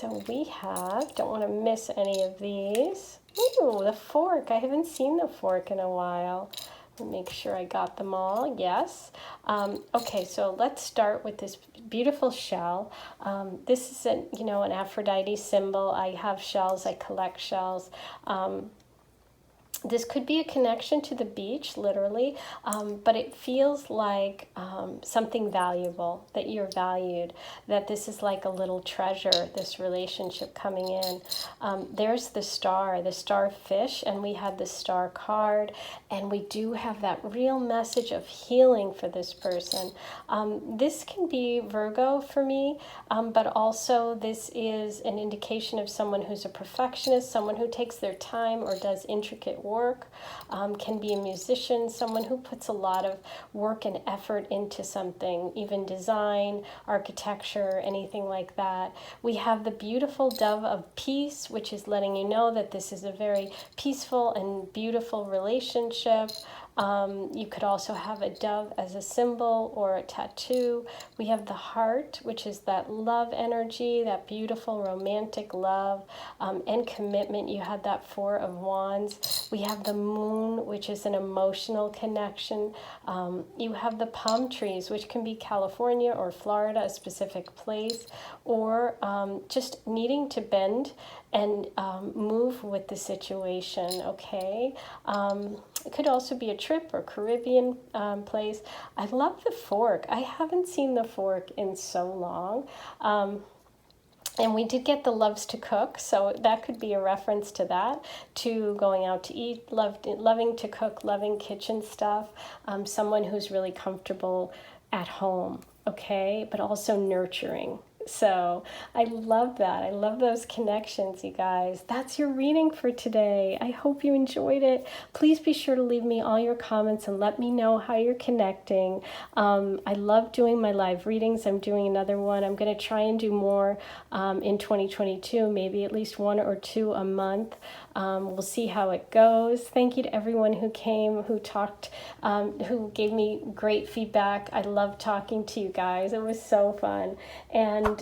So we have, don't want to miss any of these. Ooh, the fork. I haven't seen the fork in a while. Make sure I got them all. Yes. Okay, so let's start with this beautiful shell. This is an Aphrodite symbol. I have shells. I collect shells. This could be a connection to the beach, literally, but it feels like something valuable, that you're valued, that this is like a little treasure, this relationship coming in. There's the starfish, and we have the star card, and we do have that real message of healing for this person. This can be Virgo for me, but also this is an indication of someone who's a perfectionist, someone who takes their time or does intricate work, can be a musician, someone who puts a lot of work and effort into something, even design, architecture, anything like that. We have the beautiful dove of peace, which is letting you know that this is a very peaceful and beautiful relationship. You could also have a dove as a symbol or a tattoo. We have the heart, which is that love energy, that beautiful romantic love and commitment. You had that Four of Wands. We have the moon, which is an emotional connection. You have the palm trees, which can be California or Florida, a specific place, or just needing to bend and move with the situation, okay? It could also be a trip or Caribbean place. I love the fork. I haven't seen the fork in so long. And we did get the loves to cook, so that could be a reference to that, to going out to eat, loving to cook, loving kitchen stuff, someone who's really comfortable at home, okay, but also nurturing. So I love that. I love those connections, you guys. That's your reading for today. I hope you enjoyed it. Please be sure to leave me all your comments and let me know how you're connecting. I love doing my live readings. I'm doing another one. I'm going to try and do more in 2022, maybe at least 1 or 2 a month. We'll see how it goes. Thank you to everyone who came, who talked, who gave me great feedback. I love talking to you guys. It was so fun. And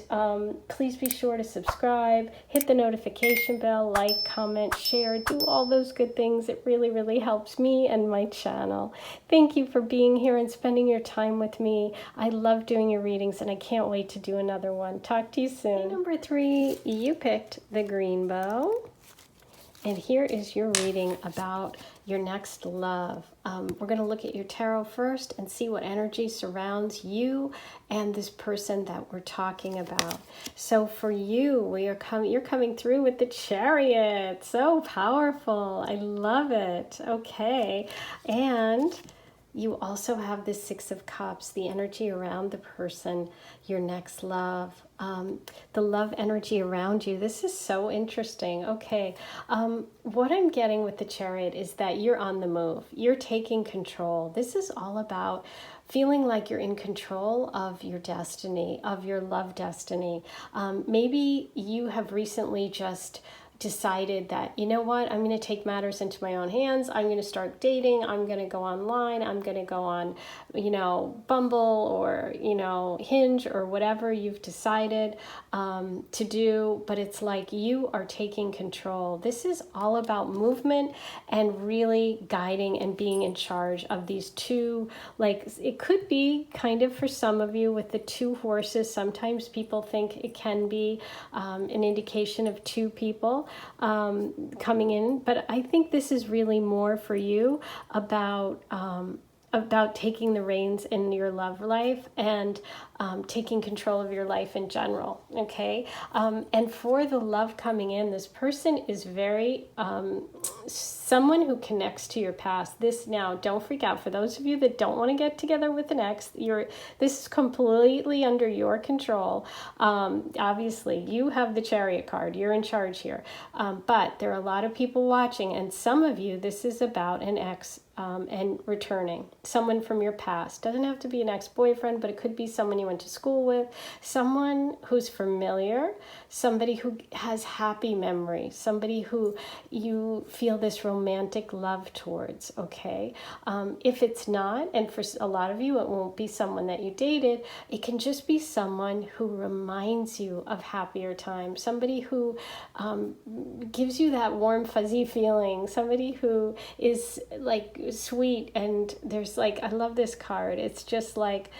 please be sure to subscribe, hit the notification bell, like, comment, share, do all those good things. It really, really helps me and my channel. Thank you for being here and spending your time with me. I love doing your readings, and I can't wait to do another one. Talk to you soon. Number 3, you picked the green bow. And here is your reading about your next love. We're going to look at your tarot first and see what energy surrounds you and this person that we're talking about. So for you, you're coming through with the Chariot. So powerful. I love it. Okay. And you also have the Six of Cups, the energy around the person, your next love, the love energy around you. This is so interesting. Okay, what I'm getting with the Chariot is that you're on the move. You're taking control. This is all about feeling like you're in control of your destiny, of your love destiny. Maybe you have recently just decided that, you know what, I'm going to take matters into my own hands. I'm going to start dating. I'm going to go online. I'm going to go on, Bumble or, Hinge or whatever you've decided to do. But it's like you are taking control. This is all about movement and really guiding and being in charge of these two. Like, it could be kind of for some of you with the 2 horses. Sometimes people think it can be an indication of 2 people coming in, but I think this is really more for you about taking the reins in your love life and taking control of your life in general, okay? And for the love coming in, this person is very someone who connects to your past. This, now, don't freak out. For those of you that don't want to get together with an ex, this is completely under your control. Obviously, you have the Chariot card. You're in charge here. But there are a lot of people watching, and some of you, this is about an ex and returning. Someone from your past. Doesn't have to be an ex-boyfriend, but it could be someone you went to school with, someone who's familiar, somebody who has happy memories, somebody who you feel this romantic love towards, okay? If it's not, and for a lot of you, it won't be someone that you dated, it can just be someone who reminds you of happier times, somebody who gives you that warm, fuzzy feeling, somebody who is like sweet, and there's like, I love this card. It's just like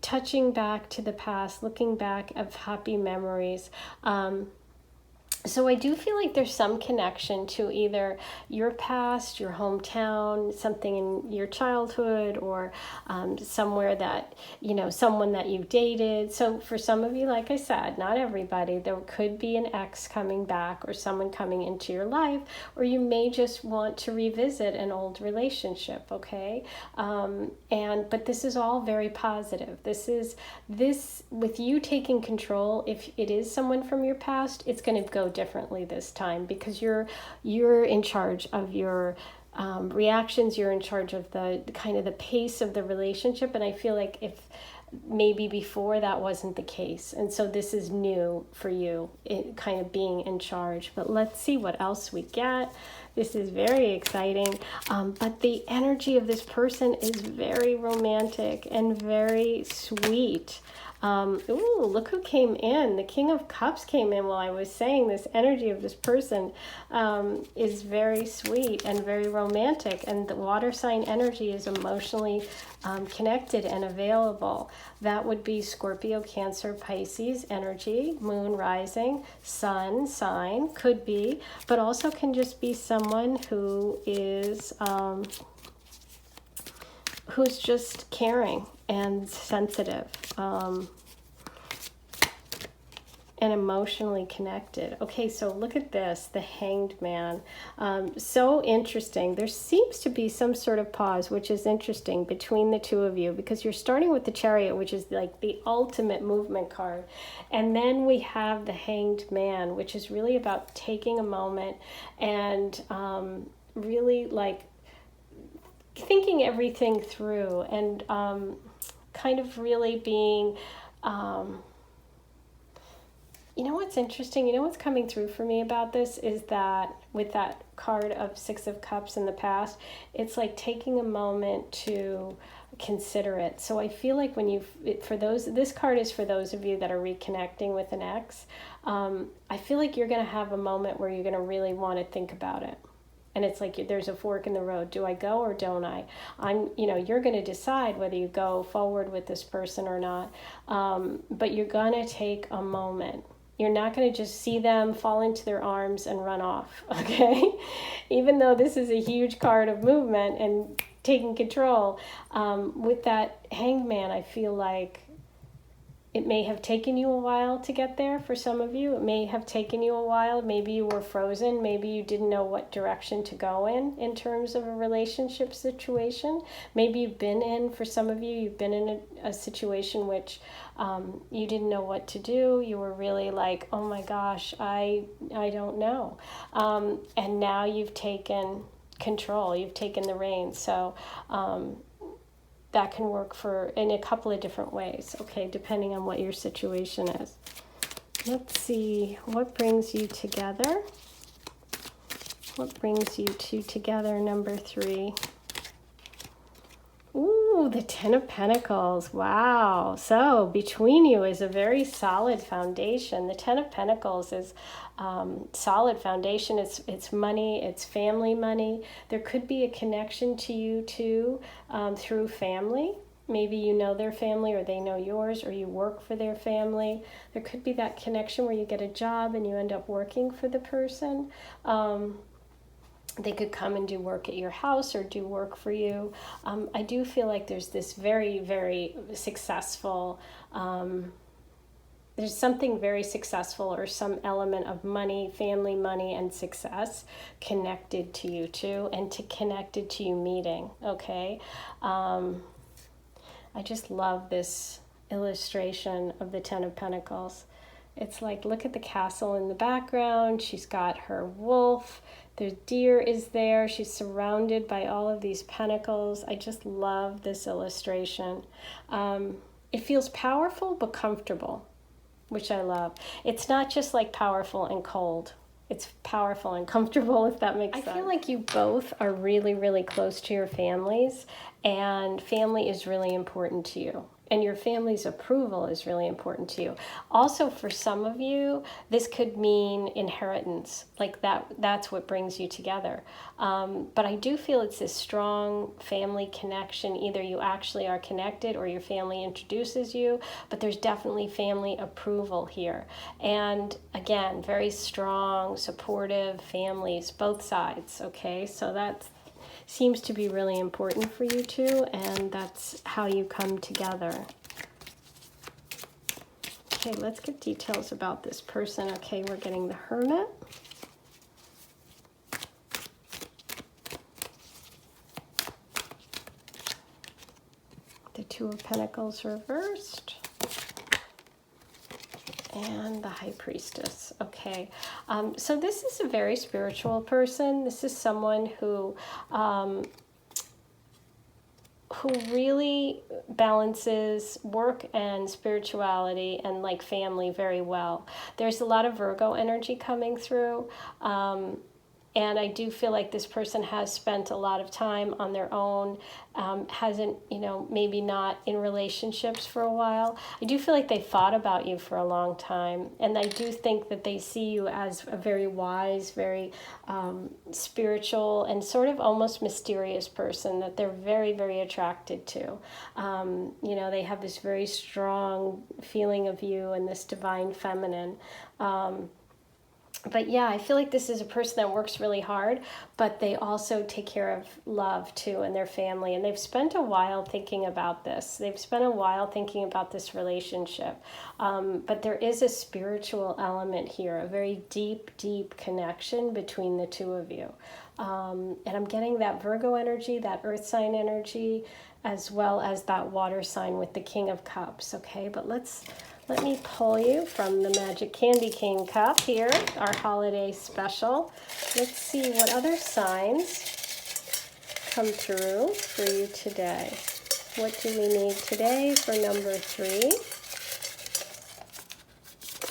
touching back to the past, looking back of happy memories. So I do feel like there's some connection to either your past, your hometown, something in your childhood, or somewhere that, someone that you dated. So for some of you, like I said, not everybody, there could be an ex coming back or someone coming into your life, or you may just want to revisit an old relationship, okay? But this is all very positive. This with you taking control. If it is someone from your past, it's going to go differently this time, because you're in charge of your reactions. You're in charge of the kind of the pace of the relationship, and I feel like if maybe before that wasn't the case, and so this is new for you, kind of being in charge. But let's see what else we get. This is very exciting, but the energy of this person is very romantic and very sweet. Ooh, look who came in. The King of Cups came in while I was saying this energy of this person is very sweet and very romantic, and the water sign energy is emotionally connected and available. That would be Scorpio, Cancer, Pisces energy, moon, rising, sun sign, could be, but also can just be someone who is who's just caring and sensitive, and emotionally connected. Okay, so look at this, the Hanged Man. So interesting. There seems to be some sort of pause, which is interesting, between the two of you, because you're starting with the Chariot, which is like the ultimate movement card. And then we have the Hanged Man, which is really about taking a moment and really like thinking everything through, and kind of really being, what's interesting, what's coming through for me about this is that with that card of Six of Cups in the past, it's like taking a moment to consider it. So I feel like this card is for those of you that are reconnecting with an ex. I feel like you're going to have a moment where you're going to really want to think about it. And it's like there's a fork in the road. Do I go or don't I? You're going to decide whether you go forward with this person or not. But you're going to take a moment. You're not going to just see them, fall into their arms, and run off, okay? Even though this is a huge card of movement and taking control, with that Hanged Man, I feel like it may have taken you a while to get there. For some of you, it may have taken you a while. Maybe you were frozen. Maybe you didn't know what direction to go in terms of a relationship situation. Maybe for some of you, you've been in a situation which you didn't know what to do. You were really like, oh my gosh, I don't know. And now you've taken control. You've taken the reins. So that can work in a couple of different ways, okay, depending on what your situation is. Let's see, what brings you together? What brings you two together, number 3? Ooh, the Ten of Pentacles. Wow. So between you is a very solid foundation. The Ten of Pentacles is solid foundation. It's money. It's family money. There could be a connection to you too through family. Maybe you know their family, or they know yours, or you work for their family. There could be that connection where you get a job and you end up working for the person. They could come and do work at your house or do work for you. I do feel like there's this very, very successful, there's something very successful, or some element of money, family money, and success connected to you too, and connected to you meeting, okay? I just love this illustration of the Ten of Pentacles. It's like, look at the castle in the background. She's got her wolf. The deer is there. She's surrounded by all of these pentacles. I just love this illustration. It feels powerful but comfortable, which I love. It's not just like powerful and cold. It's powerful and comfortable, if that makes sense. I feel like you both are really, really close to your families, and family is really important to you. And your family's approval is really important to you. Also, for some of you, this could mean inheritance. Like that's what brings you together. But I do feel it's this strong family connection. Either you actually are connected or your family introduces you, but there's definitely family approval here. And again, very strong, supportive families, both sides, okay? So that seems to be really important for you two, and that's how you come together. Okay, let's get details about this person. Okay, we're getting the Hermit. The Two of Pentacles reversed. And the High Priestess. Okay, so this is a very spiritual person. This is someone who really balances work and spirituality and like family very well. There's a lot of Virgo energy coming through. And I do feel like this person has spent a lot of time on their own, hasn't, maybe not in relationships for a while. I do feel like they thought about you for a long time. And I do think that they see you as a very wise, very spiritual, and sort of almost mysterious person that they're very, very attracted to. They have this very strong feeling of you and this divine feminine. But yeah, I feel like this is a person that works really hard, but they also take care of love too and their family. And they've spent a while thinking about this. They've spent a while thinking about this relationship. But there is a spiritual element here, a very deep, deep connection between the two of you. And I'm getting that Virgo energy, that earth sign energy, as well as that water sign with the King of Cups. Okay, but let me pull you from the Magic Candy Cane Cup here, our holiday special. Let's see what other signs come through for you today. What do we need today for number 3?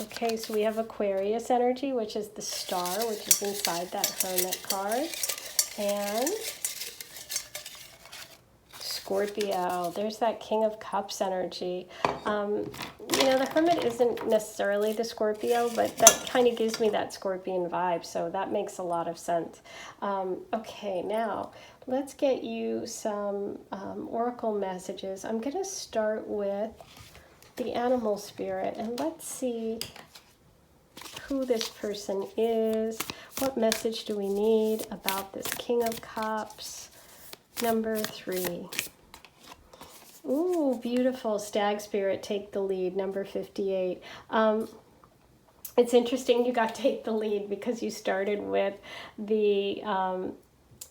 Okay, so we have Aquarius energy, which is the star, which is inside that Hermit card. And Scorpio, there's that King of Cups energy. The Hermit isn't necessarily the Scorpio, but that kind of gives me that Scorpion vibe, so that makes a lot of sense. Okay, now let's get you some oracle messages. I'm going to start with the animal spirit, and let's see who this person is. What message do we need about this King of Cups? Number 3. Ooh, beautiful. Stag spirit, take the lead, number 58. It's interesting you got take the lead because you started with the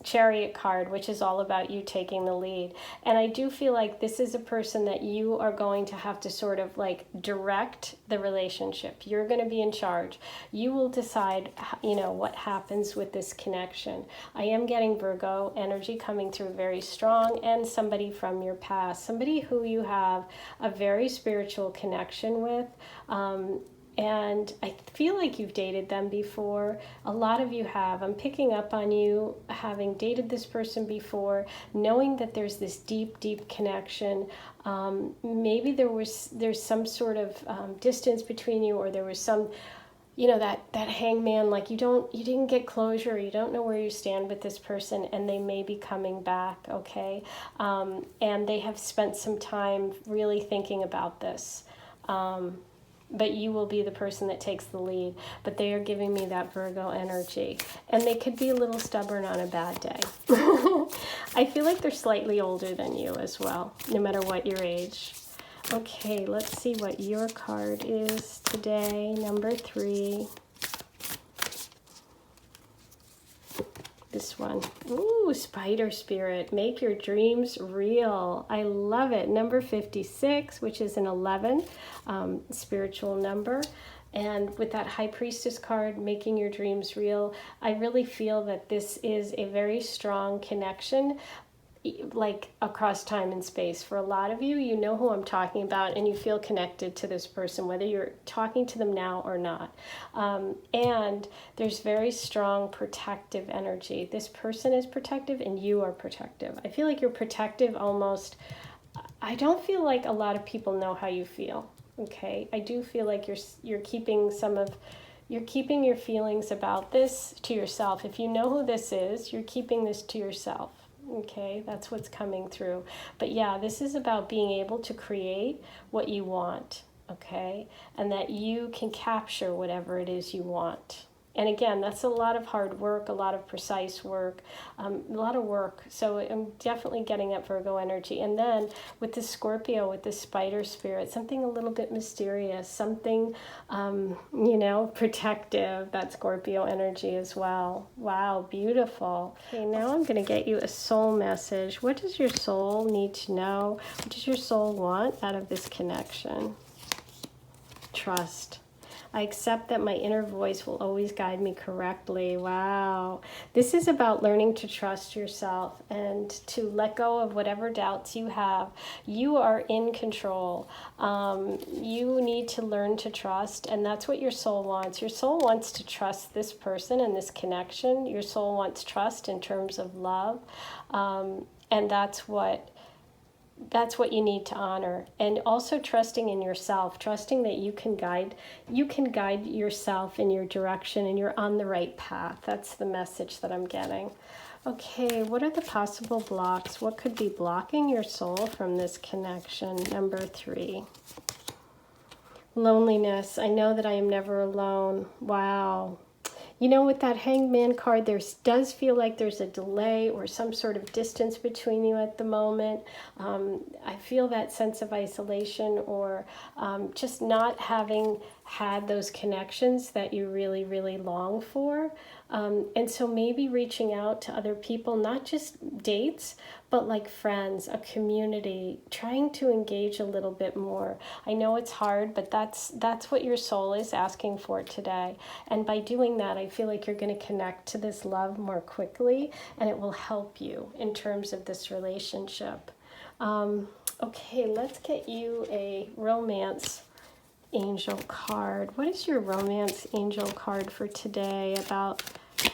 Chariot card, which is all about you taking the lead. And I do feel like this is a person that you are going to have to sort of like direct the relationship. You're going to be in charge. You will decide, what happens with this connection. I am getting Virgo energy coming through very strong, and somebody from your past, somebody who you have a very spiritual connection with. And I feel like you've dated them before. A lot of you have. I'm picking up on you having dated this person before, knowing that there's this deep, deep connection. Maybe there's some sort of distance between you, or there was some, that hangman, like you didn't get closure, you don't know where you stand with this person, and they may be coming back, okay? And they have spent some time really thinking about this. But you will be the person that takes the lead. But they are giving me that Virgo energy. And they could be a little stubborn on a bad day. I feel like they're slightly older than you as well, no matter what your age. Okay, let's see what your card is today, number 3. This one. Ooh, Spider Spirit. Make your dreams real. I love it. Number 56, which is an 11, spiritual number. And with that High Priestess card, making your dreams real, I really feel that this is a very strong connection, like across time and space. For a lot of you, you know who I'm talking about, and you feel connected to this person, whether you're talking to them now or not. And there's very strong protective energy. This person is protective, and you are protective. I feel like you're protective almost. I don't feel like a lot of people know how you feel. Okay, I do feel like you're keeping you're keeping your feelings about this to yourself. If you know who this is, you're keeping this to yourself. Okay, that's what's coming through. But yeah, this is about being able to create what you want. Okay, and that you can capture whatever it is you want. And again, that's a lot of hard work, a lot of precise work, a lot of work. So I'm definitely getting that Virgo energy. And then with the Scorpio, with the spider spirit, something a little bit mysterious, something, protective, that Scorpio energy as well. Wow, beautiful. Okay, now I'm going to get you a soul message. What does your soul need to know? What does your soul want out of this connection? Trust. I accept that my inner voice will always guide me correctly. Wow. This is about learning to trust yourself and to let go of whatever doubts you have. You are in control. You need to learn to trust, and that's what your soul wants. Your soul wants to trust this person and this connection. Your soul wants trust in terms of love, and that's what you need to honor. And also trusting in yourself, trusting that you can guide yourself in your direction and you're on the right path. That's the message that I'm getting. Okay, what are the possible blocks? What could be blocking your soul from this connection? Number 3. Loneliness. I know that I am never alone. Wow. You know, with that Hangman card, does feel like there's a delay or some sort of distance between you at the moment. I feel that sense of isolation or just not having had those connections that you really, really long for. And so maybe reaching out to other people, not just dates, but like friends, a community, trying to engage a little bit more. I know it's hard, but that's what your soul is asking for today. And by doing that, I feel like you're going to connect to this love more quickly, and it will help you in terms of this relationship. Okay, let's get you a romance angel card. What is your romance angel card for today about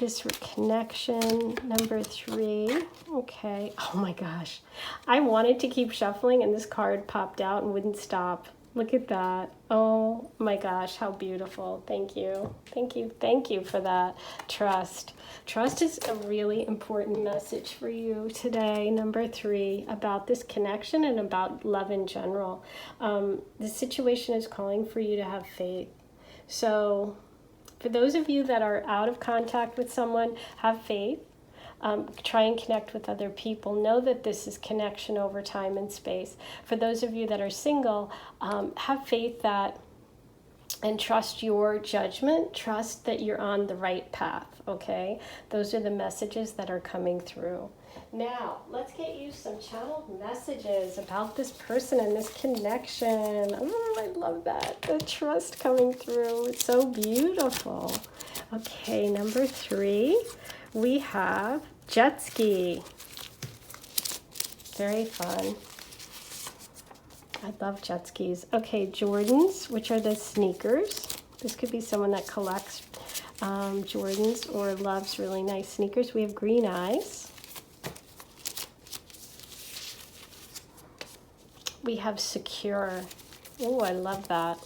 this connection? Number 3. Okay. Oh my gosh. I wanted to keep shuffling and this card popped out and wouldn't stop. Look at that. Oh my gosh, how beautiful. Thank you. Thank you. Thank you for that. Trust. Trust is a really important message for you today. Number 3, about this connection and about love in general. The situation is calling for you to have faith. So for those of you that are out of contact with someone, have faith. Try and connect with other people. Know that this is connection over time and space. For those of you that are single, have faith that and trust your judgment. Trust that you're on the right path, okay? Those are the messages that are coming through. Now, let's get you some channeled messages about this person and this connection. Oh, I love that. The trust coming through. It's so beautiful. Okay, number 3, we have jet ski. Very fun. I love jet skis. Okay, Jordans, which are the sneakers. This could be someone that collects Jordans or loves really nice sneakers. We have green eyes. We have secure. Oh, I love that.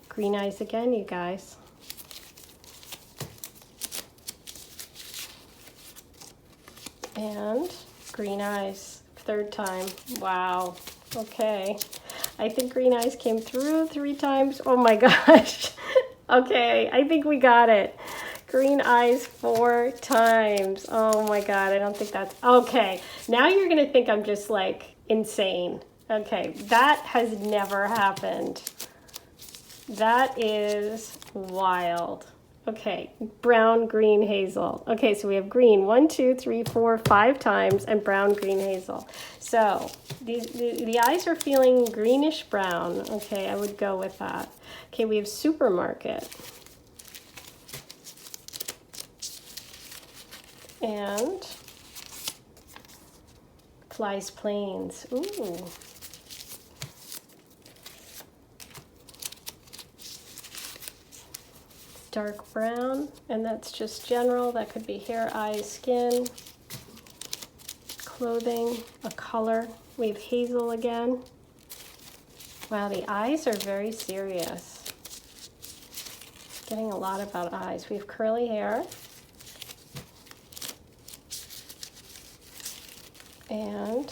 Green eyes again, you guys. And green eyes, 3rd time. Wow. Okay. I think green eyes came through 3 times. Oh my gosh. Okay, I think we got it. Green eyes 4 times. Oh my God, I don't think that's... Okay, now you're going to think I'm just like insane. Okay, that has never happened. That is wild. Okay, brown, green, hazel. Okay, so we have green 1, 2, 3, 4, 5 times, and brown, green, hazel. So the eyes are feeling greenish brown. Okay, I would go with that. Okay, we have supermarket. And flies planes. Ooh. Dark brown, and that's just general. That could be hair, eyes, skin, clothing, a color. We have hazel again. Wow, the eyes are very serious. Getting a lot about eyes. We have curly hair. And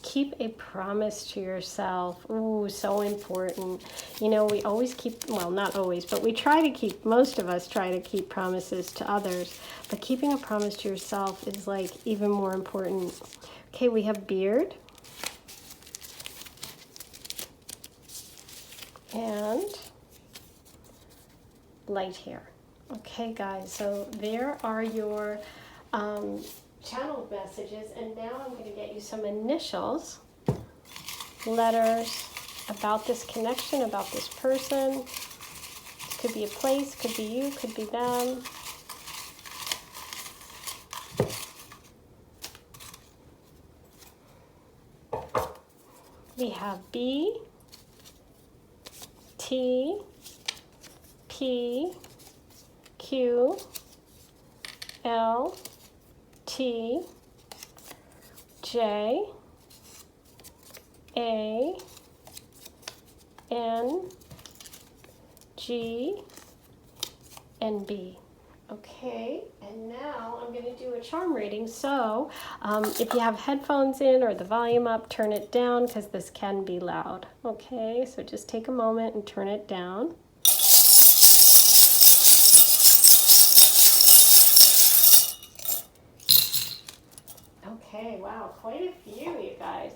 keep a promise to yourself. Ooh, so important. You know, we always keep, well, not always, but we try to keep, most of us try to keep promises to others. But keeping a promise to yourself is like even more important. Okay, we have beard. And light hair. Okay, guys, so there are your channeled messages, and now I'm going to get you some initials, letters about this connection, about this person. Could be a place, could be you, could be them. We have B, T, P, Q, L, T, J, A, N, G, and B. Okay, and now I'm going to do a charm reading. So if you have headphones in or the volume up, turn it down because this can be loud. Okay, so just take a moment and turn it down. Okay, wow, quite a few, you guys.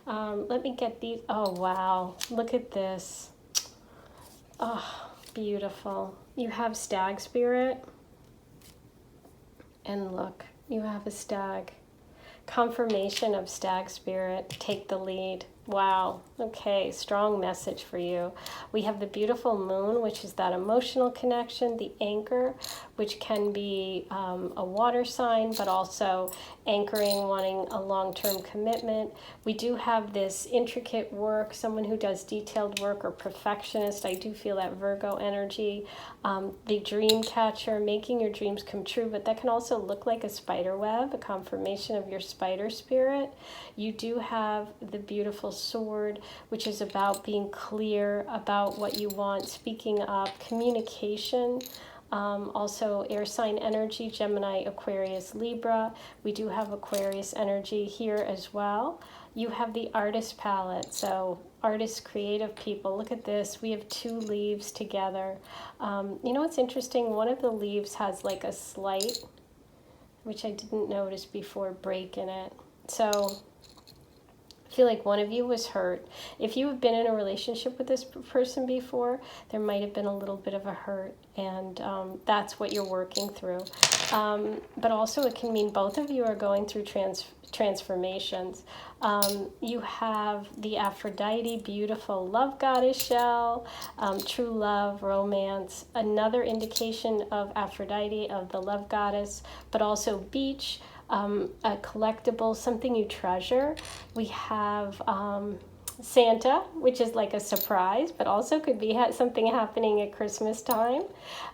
Let me get these. Oh, wow, look at this. Oh, beautiful. You have stag spirit. And look, you have a stag. Confirmation of stag spirit. Take the lead. Wow. Okay, strong message for you. We have the beautiful moon, which is that emotional connection, the anchor, which can be a water sign, but also anchoring, wanting a long-term commitment. We do have this intricate work, someone who does detailed work or perfectionist. I do feel that Virgo energy. The dream catcher, making your dreams come true, but that can also look like a spider web, a confirmation of your spider spirit. You do have the beautiful sword, which is about being clear about what you want, speaking up, communication. Also air sign energy, Gemini, Aquarius, Libra. We do have Aquarius energy here as well. You have the artist palette, so artists, creative people. Look at this. We have 2 leaves together. You know what's interesting? One of the leaves has like a slight, which I didn't notice before, break in it. So I feel like one of you was hurt. If you have been in a relationship with this person before, there might have been a little bit of a hurt, and that's what you're working through. But also it can mean both of you are going through transformations. You have the Aphrodite, beautiful love goddess shell, true love, romance, another indication of Aphrodite, of the love goddess, but also beach, a collectible, something you treasure. We have Santa, which is like a surprise, but also could be something happening at Christmas time.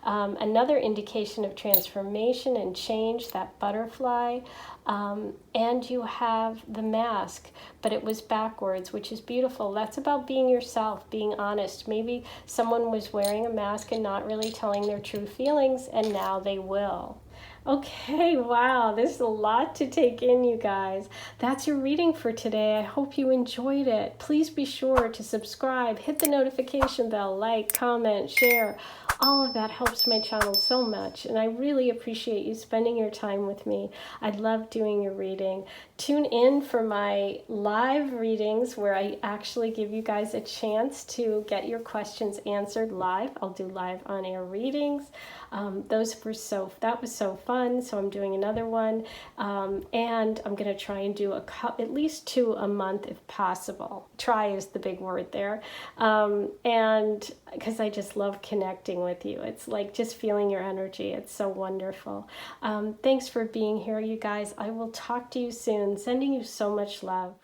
Another indication of transformation and change, that butterfly. And you have the mask, but it was backwards, which is beautiful. That's about being yourself, being honest. Maybe someone was wearing a mask and not really telling their true feelings, and now they will. Okay, wow, there's a lot to take in, you guys. That's your reading for today. I hope you enjoyed it. Please be sure to subscribe, hit the notification bell, like, comment, share. All of that helps my channel so much, and I really appreciate you spending your time with me. I love doing your reading. Tune in for my live readings where I actually give you guys a chance to get your questions answered live. I'll do live on-air readings. That was so fun. So I'm doing another one, and I'm going to try and do at least 2 a month if possible. Try is the big word there, and because I just love connecting with you. It's like just feeling your energy. It's so wonderful. Thanks for being here, you guys. I will talk to you soon. Sending you so much love.